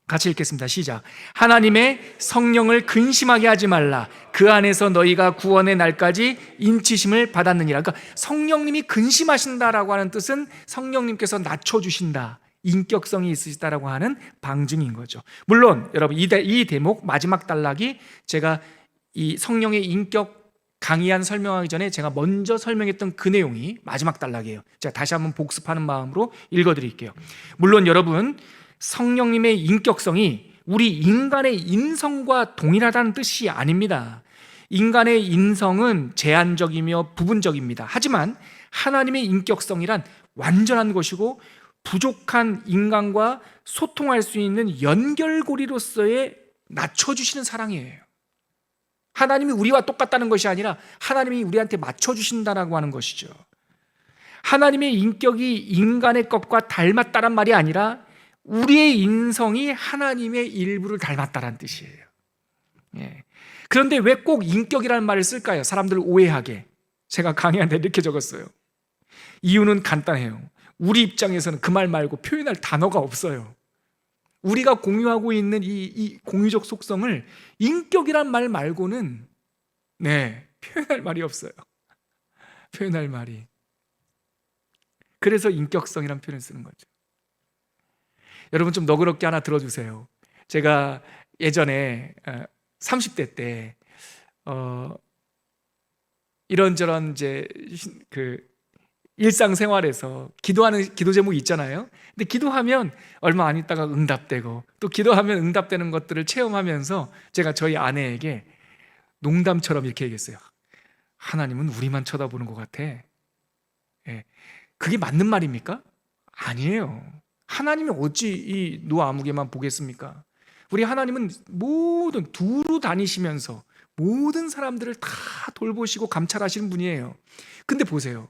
같이 읽겠습니다. 시작. 하나님의 성령을 근심하게 하지 말라. 그 안에서 너희가 구원의 날까지 인치심을 받았느니라. 그러니까 성령님이 근심하신다라고 하는 뜻은 성령님께서 낮춰주신다, 인격성이 있으시다라고 하는 방증인 거죠. 물론 여러분, 이 대목 마지막 단락이 제가 이 성령의 인격 강의한 설명하기 전에 제가 먼저 설명했던 그 내용이 마지막 단락이에요. 제가 다시 한번 복습하는 마음으로 읽어드릴게요. 물론 여러분, 성령님의 인격성이 우리 인간의 인성과 동일하다는 뜻이 아닙니다. 인간의 인성은 제한적이며 부분적입니다. 하지만 하나님의 인격성이란 완전한 것이고 부족한 인간과 소통할 수 있는 연결고리로서의 낮춰주시는 사랑이에요. 하나님이 우리와 똑같다는 것이 아니라 하나님이 우리한테 맞춰주신다라고 하는 것이죠. 하나님의 인격이 인간의 것과 닮았다란 말이 아니라 우리의 인성이 하나님의 일부를 닮았다는 뜻이에요. 예. 그런데 왜 꼭 인격이라는 말을 쓸까요? 사람들 오해하게. 제가 강의하는데 이렇게 적었어요. 이유는 간단해요. 우리 입장에서는 그 말 말고 표현할 단어가 없어요. 우리가 공유하고 있는 이 공유적 속성을 인격이란 말 말고는 표현할 말이 없어요. 표현할 말이. 그래서 인격성이란 표현을 쓰는 거죠. 여러분 좀 너그럽게 하나 들어주세요. 제가 예전에 30대 때 이런저런 이제 그 일상생활에서 기도하는 기도 제목이 있잖아요. 근데 기도하면 얼마 안 있다가 응답되고 또 기도하면 응답되는 것들을 체험하면서 제가 저희 아내에게 농담처럼 이렇게 얘기했어요. 하나님은 우리만 쳐다보는 것 같아. 예. 그게 맞는 말입니까? 아니에요. 하나님이 어찌 이 노아무개만 보겠습니까? 우리 하나님은 모든 두루 다니시면서 모든 사람들을 다 돌보시고 감찰하시는 분이에요. 근데 보세요.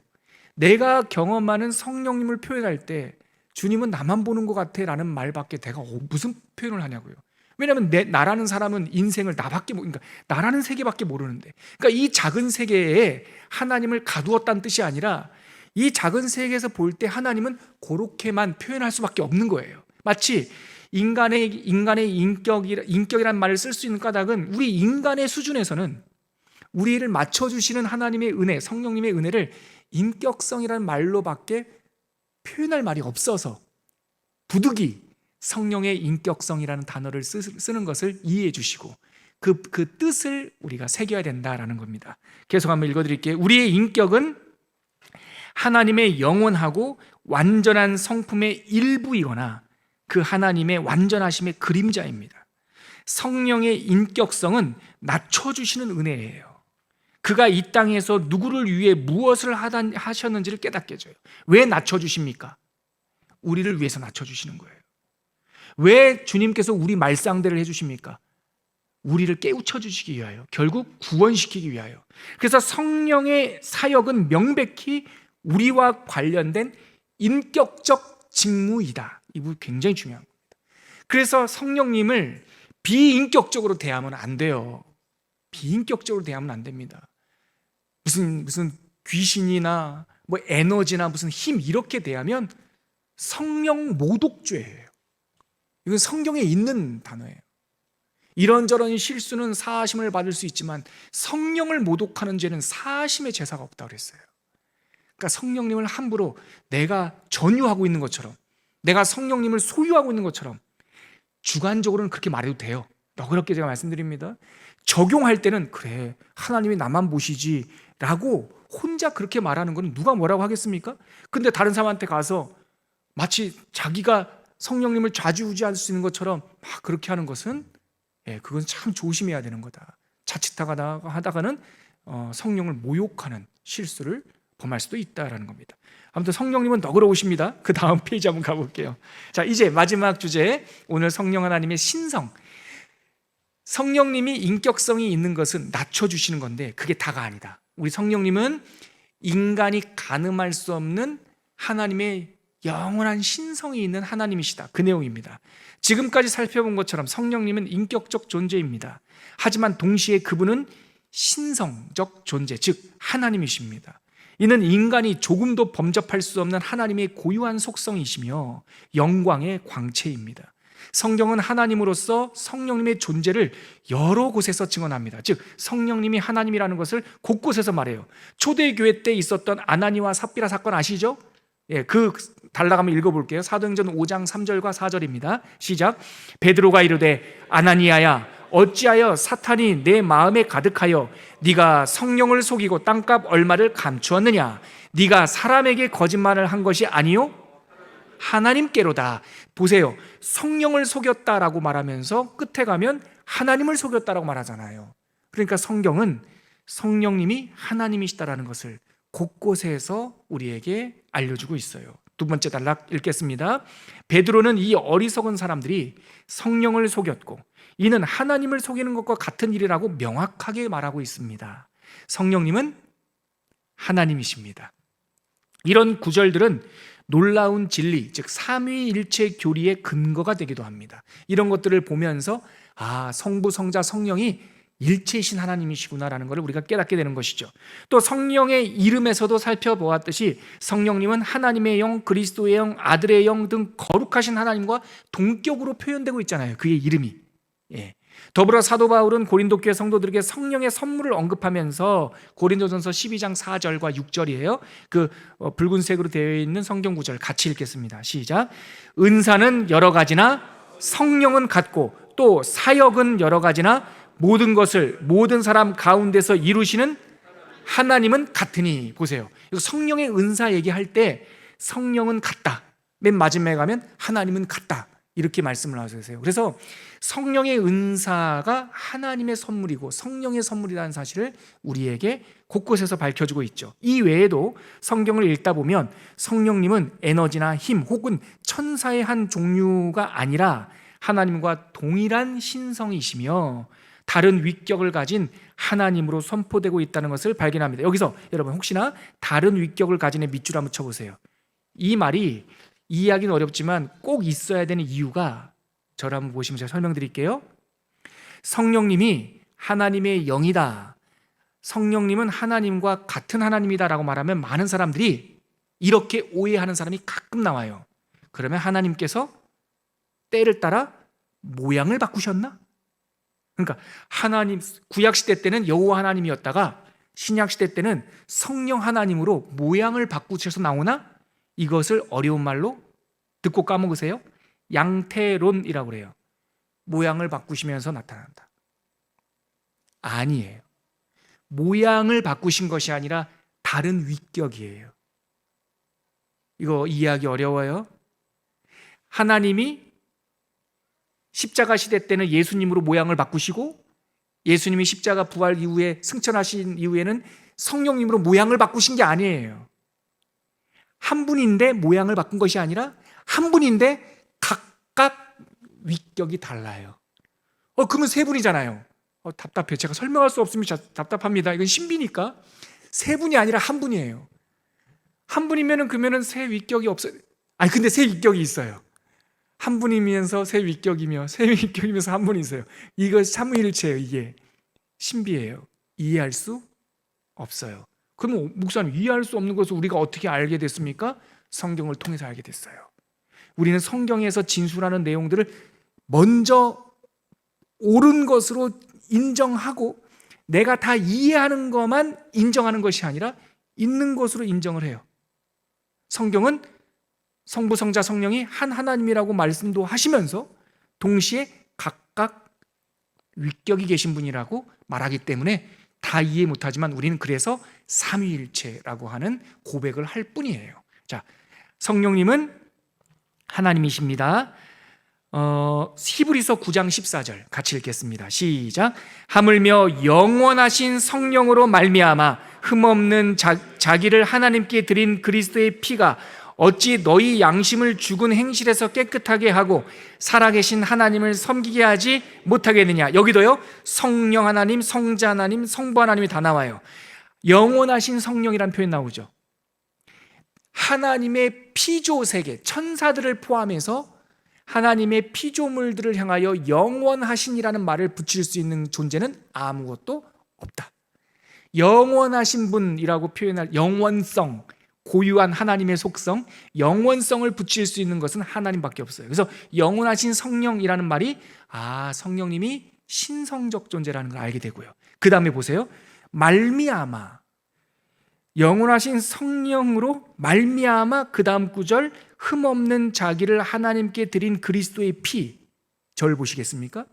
내가 경험하는 성령님을 표현할 때 주님은 나만 보는 것 같아 라는 말밖에 내가 무슨 표현을 하냐고요. 왜냐하면 나라는 사람은 인생을 그러니까 나라는 세계밖에 모르는데, 그러니까 이 작은 세계에 하나님을 가두었다는 뜻이 아니라 이 작은 세계에서 볼 때 하나님은 그렇게만 표현할 수밖에 없는 거예요. 마치 인간의 인격이란 말을 쓸 수 있는 까닭은 우리 인간의 수준에서는 우리를 맞춰주시는 하나님의 은혜, 성령님의 은혜를 인격성이라는 말로밖에 표현할 말이 없어서 부득이 성령의 인격성이라는 단어를 쓰는 것을 이해해 주시고 그 뜻을 우리가 새겨야 된다라는 겁니다. 계속 한번 읽어드릴게요. 우리의 인격은 하나님의 영원하고 완전한 성품의 일부이거나 그 하나님의 완전하심의 그림자입니다. 성령의 인격성은 낮춰주시는 은혜예요. 그가 이 땅에서 누구를 위해 무엇을 하셨는지를 깨닫게 해줘요. 왜 낮춰주십니까? 우리를 위해서 낮춰주시는 거예요. 왜 주님께서 우리 말상대를 해주십니까? 우리를 깨우쳐 주시기 위하여, 결국 구원시키기 위하여. 그래서 성령의 사역은 명백히 우리와 관련된 인격적 직무이다. 이 부분 굉장히 중요한 겁니다. 그래서 성령님을 비인격적으로 대하면 안 돼요. 비인격적으로 대하면 안 됩니다. 무슨 귀신이나 뭐 에너지나 무슨 힘 이렇게 대하면 성령 모독죄예요. 이건 성경에 있는 단어예요. 이런저런 실수는 사하심을 받을 수 있지만 성령을 모독하는 죄는 사하심의 제사가 없다고 그랬어요. 그러니까 성령님을 함부로 내가 전유하고 있는 것처럼, 내가 성령님을 소유하고 있는 것처럼 주관적으로는 그렇게 말해도 돼요. 너그럽게 제가 말씀드립니다. 적용할 때는 그래 하나님이 나만 보시지 라고 혼자 그렇게 말하는 건 누가 뭐라고 하겠습니까? 근데 다른 사람한테 가서 마치 자기가 성령님을 좌지우지할 수 있는 것처럼 막 그렇게 하는 것은 그건 참 조심해야 되는 거다. 자칫하다가는 성령을 모욕하는 실수를 범할 수도 있다라는 겁니다. 아무튼 성령님은 너그러우십니다. 그 다음 페이지 한번 가볼게요. 자, 이제 마지막 주제, 오늘 성령 하나님의 신성. 성령님이 인격성이 있는 것은 낮춰주시는 건데 그게 다가 아니다. 우리 성령님은 인간이 가늠할 수 없는 하나님의 영원한 신성이 있는 하나님이시다. 그 내용입니다. 지금까지 살펴본 것처럼 성령님은 인격적 존재입니다. 하지만 동시에 그분은 신성적 존재, 즉 하나님이십니다. 이는 인간이 조금도 범접할 수 없는 하나님의 고유한 속성이시며 영광의 광채입니다. 성경은 하나님으로서 성령님의 존재를 여러 곳에서 증언합니다. 즉 성령님이 하나님이라는 것을 곳곳에서 말해요. 초대교회 때 있었던 아나니와 삽비라 사건 아시죠? 그 달라가면 읽어볼게요. 사도행전 5장 3절과 4절입니다. 시작. 베드로가 이르되 아나니아야 어찌하여 사탄이 내 마음에 가득하여 네가 성령을 속이고 땅값 얼마를 감추었느냐? 네가 사람에게 거짓말을 한 것이 아니요? 하나님께로다. 보세요. 성령을 속였다라고 말하면서 끝에 가면 하나님을 속였다라고 말하잖아요. 그러니까 성경은 성령님이 하나님이시다라는 것을 곳곳에서 우리에게 알려주고 있어요. 두 번째 단락 읽겠습니다. 베드로는 이 어리석은 사람들이 성령을 속였고 이는 하나님을 속이는 것과 같은 일이라고 명확하게 말하고 있습니다. 성령님은 하나님이십니다. 이런 구절들은 놀라운 진리, 즉 삼위일체 교리의 근거가 되기도 합니다. 이런 것들을 보면서 성부, 성자, 성령이 일체이신 하나님이시구나라는 것을 우리가 깨닫게 되는 것이죠. 또 성령의 이름에서도 살펴보았듯이 성령님은 하나님의 영, 그리스도의 영, 아들의 영 등 거룩하신 하나님과 동격으로 표현되고 있잖아요. 그의 이름이. 더불어 사도 바울은 고린도 교회 성도들에게 성령의 선물을 언급하면서 고린도전서 12장 4절과 6절이에요. 그 붉은색으로 되어 있는 성경 구절 같이 읽겠습니다. 시작. 은사는 여러 가지나 성령은 같고 또 사역은 여러 가지나 모든 것을 모든 사람 가운데서 이루시는 하나님은 같으니. 보세요. 성령의 은사 얘기할 때 성령은 같다. 맨 마지막에 가면 하나님은 같다. 이렇게 말씀을 하세요. 그래서 성령의 은사가 하나님의 선물이고 성령의 선물이라는 사실을 우리에게 곳곳에서 밝혀주고 있죠. 이 외에도 성경을 읽다 보면 성령님은 에너지나 힘 혹은 천사의 한 종류가 아니라 하나님과 동일한 신성이시며 다른 위격을 가진 하나님으로 선포되고 있다는 것을 발견합니다. 여기서 여러분 혹시나 다른 위격을 가진의 밑줄 한번 쳐보세요. 이 말이 이해하기는 어렵지만 꼭 있어야 되는 이유가 저를 한번 보시면 제가 설명드릴게요. 성령님이 하나님의 영이다, 성령님은 하나님과 같은 하나님이다라고 말하면 많은 사람들이 이렇게 오해하는 사람이 가끔 나와요. 그러면 하나님께서 때를 따라 모양을 바꾸셨나? 그러니까 하나님, 구약시대 때는 여호와 하나님이었다가 신약시대 때는 성령 하나님으로 모양을 바꾸셔서 나오나? 이것을 어려운 말로 듣고 까먹으세요. 양태론이라고 그래요. 모양을 바꾸시면서 나타난다. 아니에요. 모양을 바꾸신 것이 아니라 다른 위격이에요. 이거 이해하기 어려워요. 하나님이 십자가 시대 때는 예수님으로 모양을 바꾸시고 예수님이 십자가 부활 이후에 승천하신 이후에는 성령님으로 모양을 바꾸신 게 아니에요. 한 분인데 모양을 바꾼 것이 아니라 한 분인데 각각 위격이 달라요. 그러면 세 분이잖아요. 답답해. 제가 설명할 수 없으면 답답합니다. 이건 신비니까. 세 분이 아니라 한 분이에요. 한 분이면은 그러면은 세 위격이 없어요. 근데 세 위격이 있어요. 한 분이면서 세 위격이며 세 위격이면서 한 분이 있어요. 이거 삼위일체예요. 이게 신비예요. 이해할 수 없어요. 그러면 목사님, 이해할 수 없는 것을 우리가 어떻게 알게 됐습니까? 성경을 통해서 알게 됐어요. 우리는 성경에서 진술하는 내용들을 먼저 옳은 것으로 인정하고 내가 다 이해하는 것만 인정하는 것이 아니라 있는 것으로 인정을 해요. 성경은 성부, 성자, 성령이 한 하나님이라고 말씀도 하시면서 동시에 각각 위격이 계신 분이라고 말하기 때문에 다 이해 못하지만 우리는 그래서 삼위일체라고 하는 고백을 할 뿐이에요. 자, 성령님은 하나님이십니다. 히브리서 9장 14절 같이 읽겠습니다. 시작. 하물며 영원하신 성령으로 말미암아 흠없는 자기를 하나님께 드린 그리스도의 피가 어찌 너희 양심을 죽은 행실에서 깨끗하게 하고 살아계신 하나님을 섬기게 하지 못하겠느냐. 여기도요, 성령 하나님, 성자 하나님, 성부 하나님이 다 나와요. 영원하신 성령이라는 표현 나오죠. 하나님의 피조 세계, 천사들을 포함해서 하나님의 피조물들을 향하여 영원하신이라는 말을 붙일 수 있는 존재는 아무것도 없다. 영원하신 분이라고 표현할 영원성, 고유한 하나님의 속성, 영원성을 붙일 수 있는 것은 하나님밖에 없어요. 그래서 영원하신 성령이라는 말이 성령님이 신성적 존재라는 걸 알게 되고요. 그 다음에 보세요. 말미암아, 영원하신 성령으로 말미암아, 그 다음 구절, 흠없는 자기를 하나님께 드린 그리스도의 피, 절 보시겠습니까?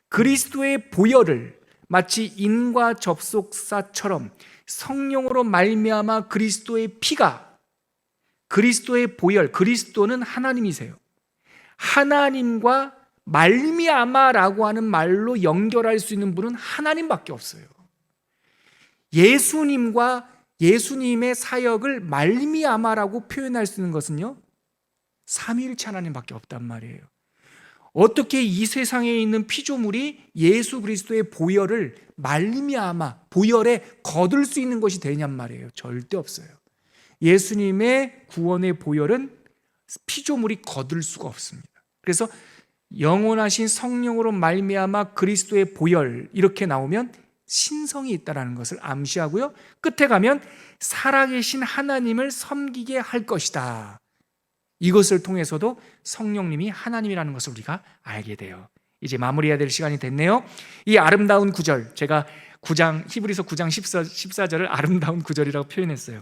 그리스도의 보혈을 마치 인과 접속사처럼 성령으로 말미암아 그리스도의 피가 그리스도의 보혈, 그리스도는 하나님이세요. 하나님과 말미암아라고 하는 말로 연결할 수 있는 분은 하나님밖에 없어요. 예수님과 예수님의 사역을 말미암아라고 표현할 수 있는 것은요, 삼위일체 하나님밖에 없단 말이에요. 어떻게 이 세상에 있는 피조물이 예수 그리스도의 보혈을 말미암아, 보혈에 거둘 수 있는 것이 되냔 말이에요. 절대 없어요. 예수님의 구원의 보혈은 피조물이 거둘 수가 없습니다. 그래서 영원하신 성령으로 말미암아 그리스도의 보혈, 이렇게 나오면 신성이 있다는 것을 암시하고요, 끝에 가면 살아계신 하나님을 섬기게 할 것이다. 이것을 통해서도 성령님이 하나님이라는 것을 우리가 알게 돼요. 이제 마무리해야 될 시간이 됐네요. 이 아름다운 구절, 제가 히브리서 9장 14절을 아름다운 구절이라고 표현했어요.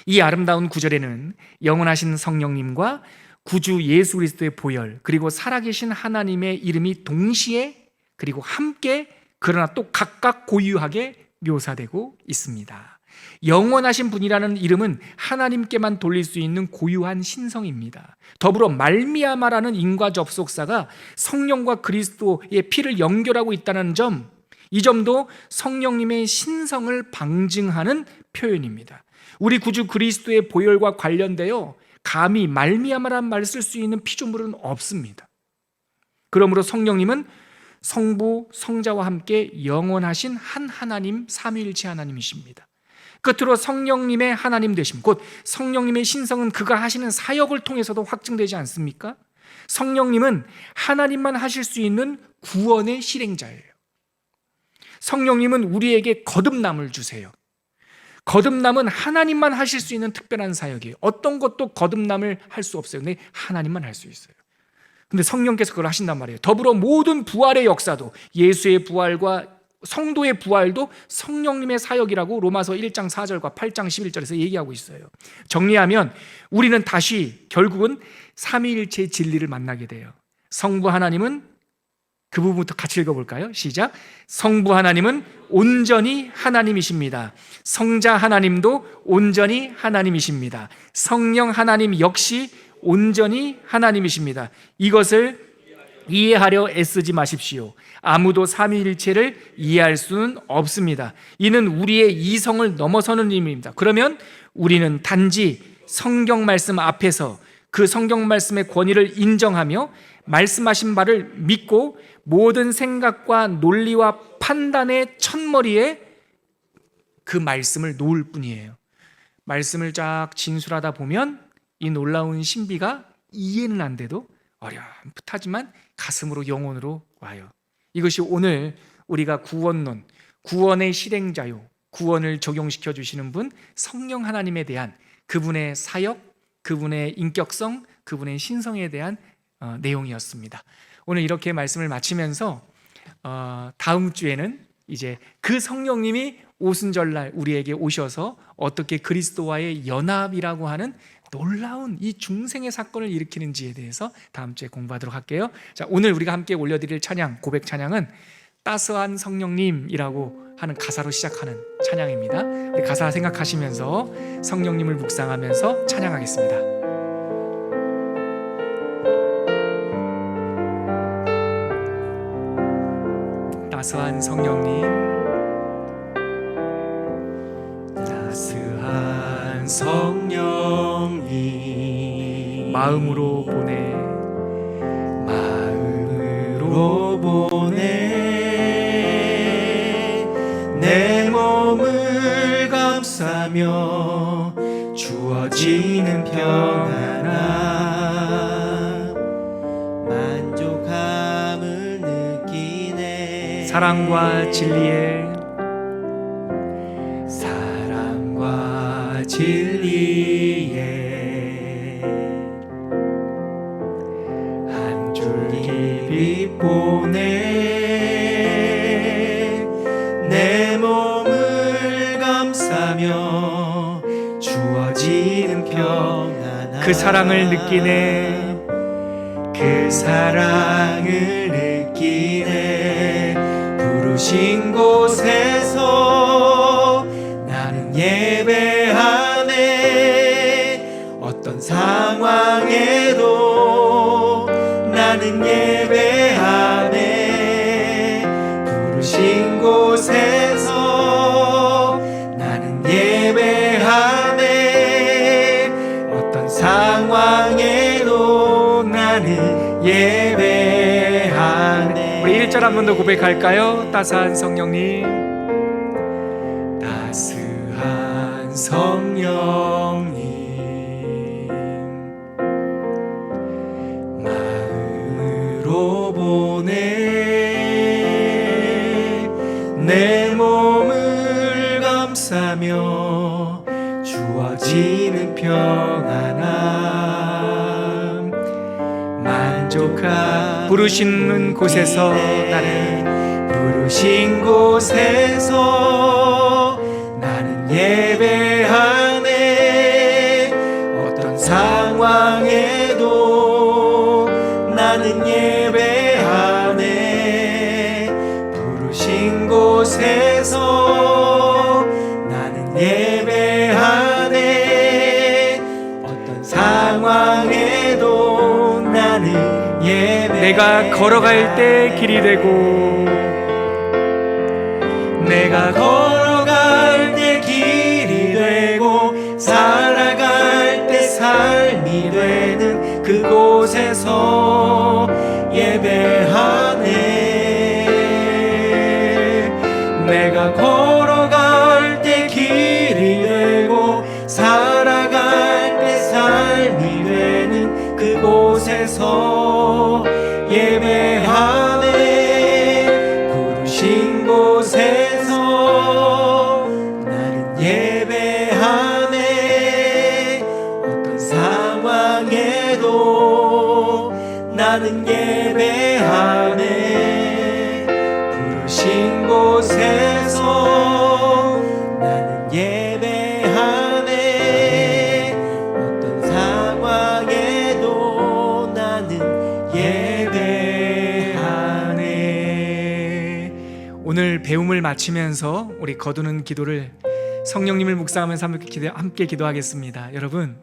이 아름다운 구절에는 영원하신 성령님과 구주 예수 그리스도의 보혈, 그리고 살아계신 하나님의 이름이 동시에, 그리고 함께, 그러나 또 각각 고유하게 묘사되고 있습니다. 영원하신 분이라는 이름은 하나님께만 돌릴 수 있는 고유한 신성입니다. 더불어 말미암아라는 인과 접속사가 성령과 그리스도의 피를 연결하고 있다는 점, 이 점도 성령님의 신성을 방증하는 표현입니다. 우리 구주 그리스도의 보혈과 관련되어 감히 말미암아란 말을 쓸 수 있는 피조물은 없습니다. 그러므로 성령님은 성부, 성자와 함께 영원하신 한 하나님, 삼위일체 하나님이십니다. 끝으로 성령님의 하나님 되심, 곧 성령님의 신성은 그가 하시는 사역을 통해서도 확증되지 않습니까? 성령님은 하나님만 하실 수 있는 구원의 실행자예요. 성령님은 우리에게 거듭남을 주세요. 거듭남은 하나님만 하실 수 있는 특별한 사역이에요. 어떤 것도 거듭남을 할 수 없어요. 근데 하나님만 할 수 있어요. 근데 성령께서 그걸 하신단 말이에요. 더불어 모든 부활의 역사도, 예수의 부활과 성도의 부활도 성령님의 사역이라고 로마서 1장 4절과 8장 11절에서 얘기하고 있어요. 정리하면 우리는 다시 결국은 삼위일체의 진리를 만나게 돼요. 성부 하나님은, 그 부분부터 같이 읽어볼까요? 시작. 성부 하나님은 온전히 하나님이십니다. 성자 하나님도 온전히 하나님이십니다. 성령 하나님 역시 온전히 하나님이십니다. 이것을 이해하려 애쓰지 마십시오. 아무도 삼위일체를 이해할 수는 없습니다. 이는 우리의 이성을 넘어서는 일입니다. 그러면 우리는 단지 성경 말씀 앞에서 그 성경 말씀의 권위를 인정하며 말씀하신 바를 믿고 모든 생각과 논리와 판단의 첫머리에 그 말씀을 놓을 뿐이에요. 말씀을 쫙 진술하다 보면 이 놀라운 신비가 이해는 안 돼도 어렴풋하지만 가슴으로, 영혼으로 와요. 이것이 오늘 우리가 구원론, 구원의 실행자요, 구원을 적용시켜 주시는 분 성령 하나님에 대한 그분의 사역, 그분의 인격성, 그분의 신성에 대한 내용이었습니다. 오늘 이렇게 말씀을 마치면서 다음 주에는 이제 그 성령님이 오순절날 우리에게 오셔서 어떻게 그리스도와의 연합이라고 하는 놀라운 이 중생의 사건을 일으키는지에 대해서 다음 주에 공부하도록 할게요. 자, 오늘 우리가 함께 올려드릴 찬양, 고백 찬양은 따스한 성령님이라고 하는 가사로 시작하는 찬양입니다. 우리 가사 생각하시면서 성령님을 묵상하면서 찬양하겠습니다. 따스한 성령님, 따스한 성령님, 마음으로 보내 내 몸을 감싸며 주어지는 평안함, 만족함을 느끼네. 사랑과 진리에 한 줄기 보내 내 몸을 감싸며 주어지는 평안함, 그 사랑을 느끼네. 그 사랑을 느끼네. 부르신 곳에서 나는 예배하네. 상황에도 나는 예배하네. 부르신 곳에서 나는 예배하네. 어떤 상황에도 나는 예배하네. 우리 1절 한 번 더 고백할까요? 따스한 성령님, 따스한 성령님, 마음으로 보내. 내 몸을 감싸며 주어지는 평안함, 만족한 부르시는 곳에서 나는 부르신 곳에서 나는 예배하네. 어떤 상황에도 나는 예배하네. 부르신 곳에서 나는 예배하네. 어떤 상황에도 나는 예배하네. 내가 걸어갈 때 길이 되고, 내가 걸어갈 때 길이 되고 살아갈 때 삶이 되는 그곳에서 예배하네. 내가 걸어갈 때 길이 되고 살아갈 때 삶이 되는 그곳에서 예배하네. 부르신 곳에서 나는 예배하네. 어떤 상황에도 나는 예배하네. 부르신 곳에서 나는 예배하네. 어떤 상황에도 나는 예배하네. 오늘 배움을 마치면서 우리 거두는 기도를 성령님을 묵상하면서 함께 기도하겠습니다. 여러분,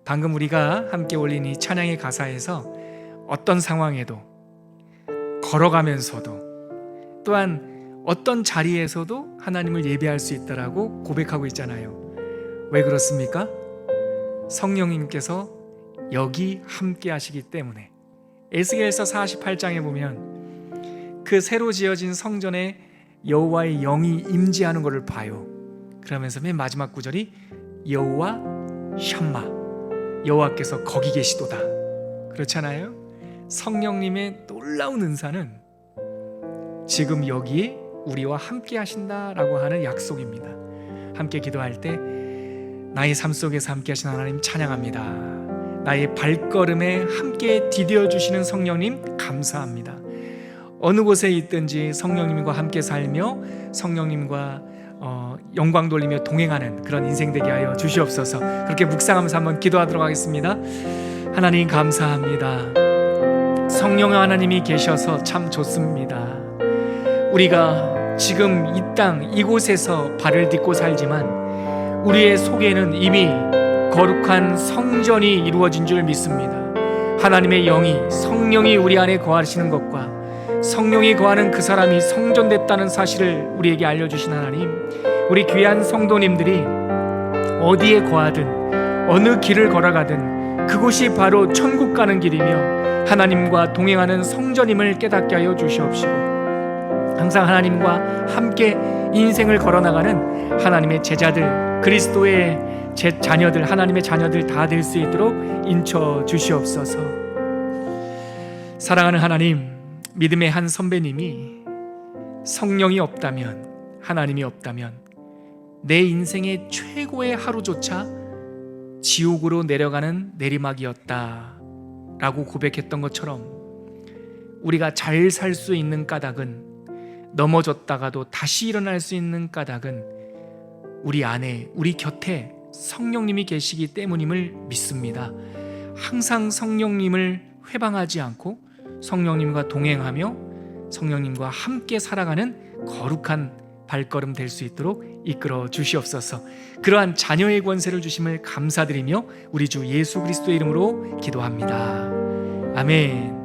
방금 우리가 함께 올린 이 찬양의 가사에서 어떤 상황에도, 걸어가면서도, 또한 어떤 자리에서도 하나님을 예배할 수 있다라고 고백하고 있잖아요. 왜 그렇습니까? 성령님께서 여기 함께 하시기 때문에. 에스겔서 48장에 보면 그 새로 지어진 성전에 여호와의 영이 임재하는 것을 봐요. 그러면서 맨 마지막 구절이 여호와 샴마, 여호와께서 거기 계시도다. 그렇잖아요. 성령님의 놀라운 은사는 지금 여기에 우리와 함께 하신다라고 하는 약속입니다. 함께 기도할 때 나의 삶 속에서 함께 하신 하나님 찬양합니다. 나의 발걸음에 함께 디뎌 주시는 성령님 감사합니다. 어느 곳에 있든지 성령님과 함께 살며 성령님과 영광 돌리며 동행하는 그런 인생 되게 하여 주시옵소서. 그렇게 묵상하면서 한번 기도하도록 하겠습니다. 하나님 감사합니다. 성령 하나님이 계셔서 참 좋습니다. 우리가 지금 이 땅 이곳에서 발을 딛고 살지만 우리의 속에는 이미 거룩한 성전이 이루어진 줄 믿습니다. 하나님의 영이, 성령이 우리 안에 거하시는 것과 성령이 거하는 그 사람이 성전됐다는 사실을 우리에게 알려주신 하나님, 우리 귀한 성도님들이 어디에 거하든 어느 길을 걸어가든 그곳이 바로 천국 가는 길이며 하나님과 동행하는 성전임을 깨닫게 하여 주시옵시고, 항상 하나님과 함께 인생을 걸어나가는 하나님의 제자들, 그리스도의 자녀들, 하나님의 자녀들 다 될 수 있도록 인쳐 주시옵소서. 사랑하는 하나님, 믿음의 한 선배님이 성령이 없다면, 하나님이 없다면 내 인생의 최고의 하루조차 지옥으로 내려가는 내리막이었다 라고 고백했던 것처럼, 우리가 잘 살 수 있는 까닭은, 넘어졌다가도 다시 일어날 수 있는 까닭은 우리 안에, 우리 곁에 성령님이 계시기 때문임을 믿습니다. 항상 성령님을 회방하지 않고 성령님과 동행하며 성령님과 함께 살아가는 거룩한 발걸음 될 수 있도록 이끌어 주시옵소서. 그러한 자녀의 권세를 주심을 감사드리며 우리 주 예수 그리스도의 이름으로 기도합니다. 아멘.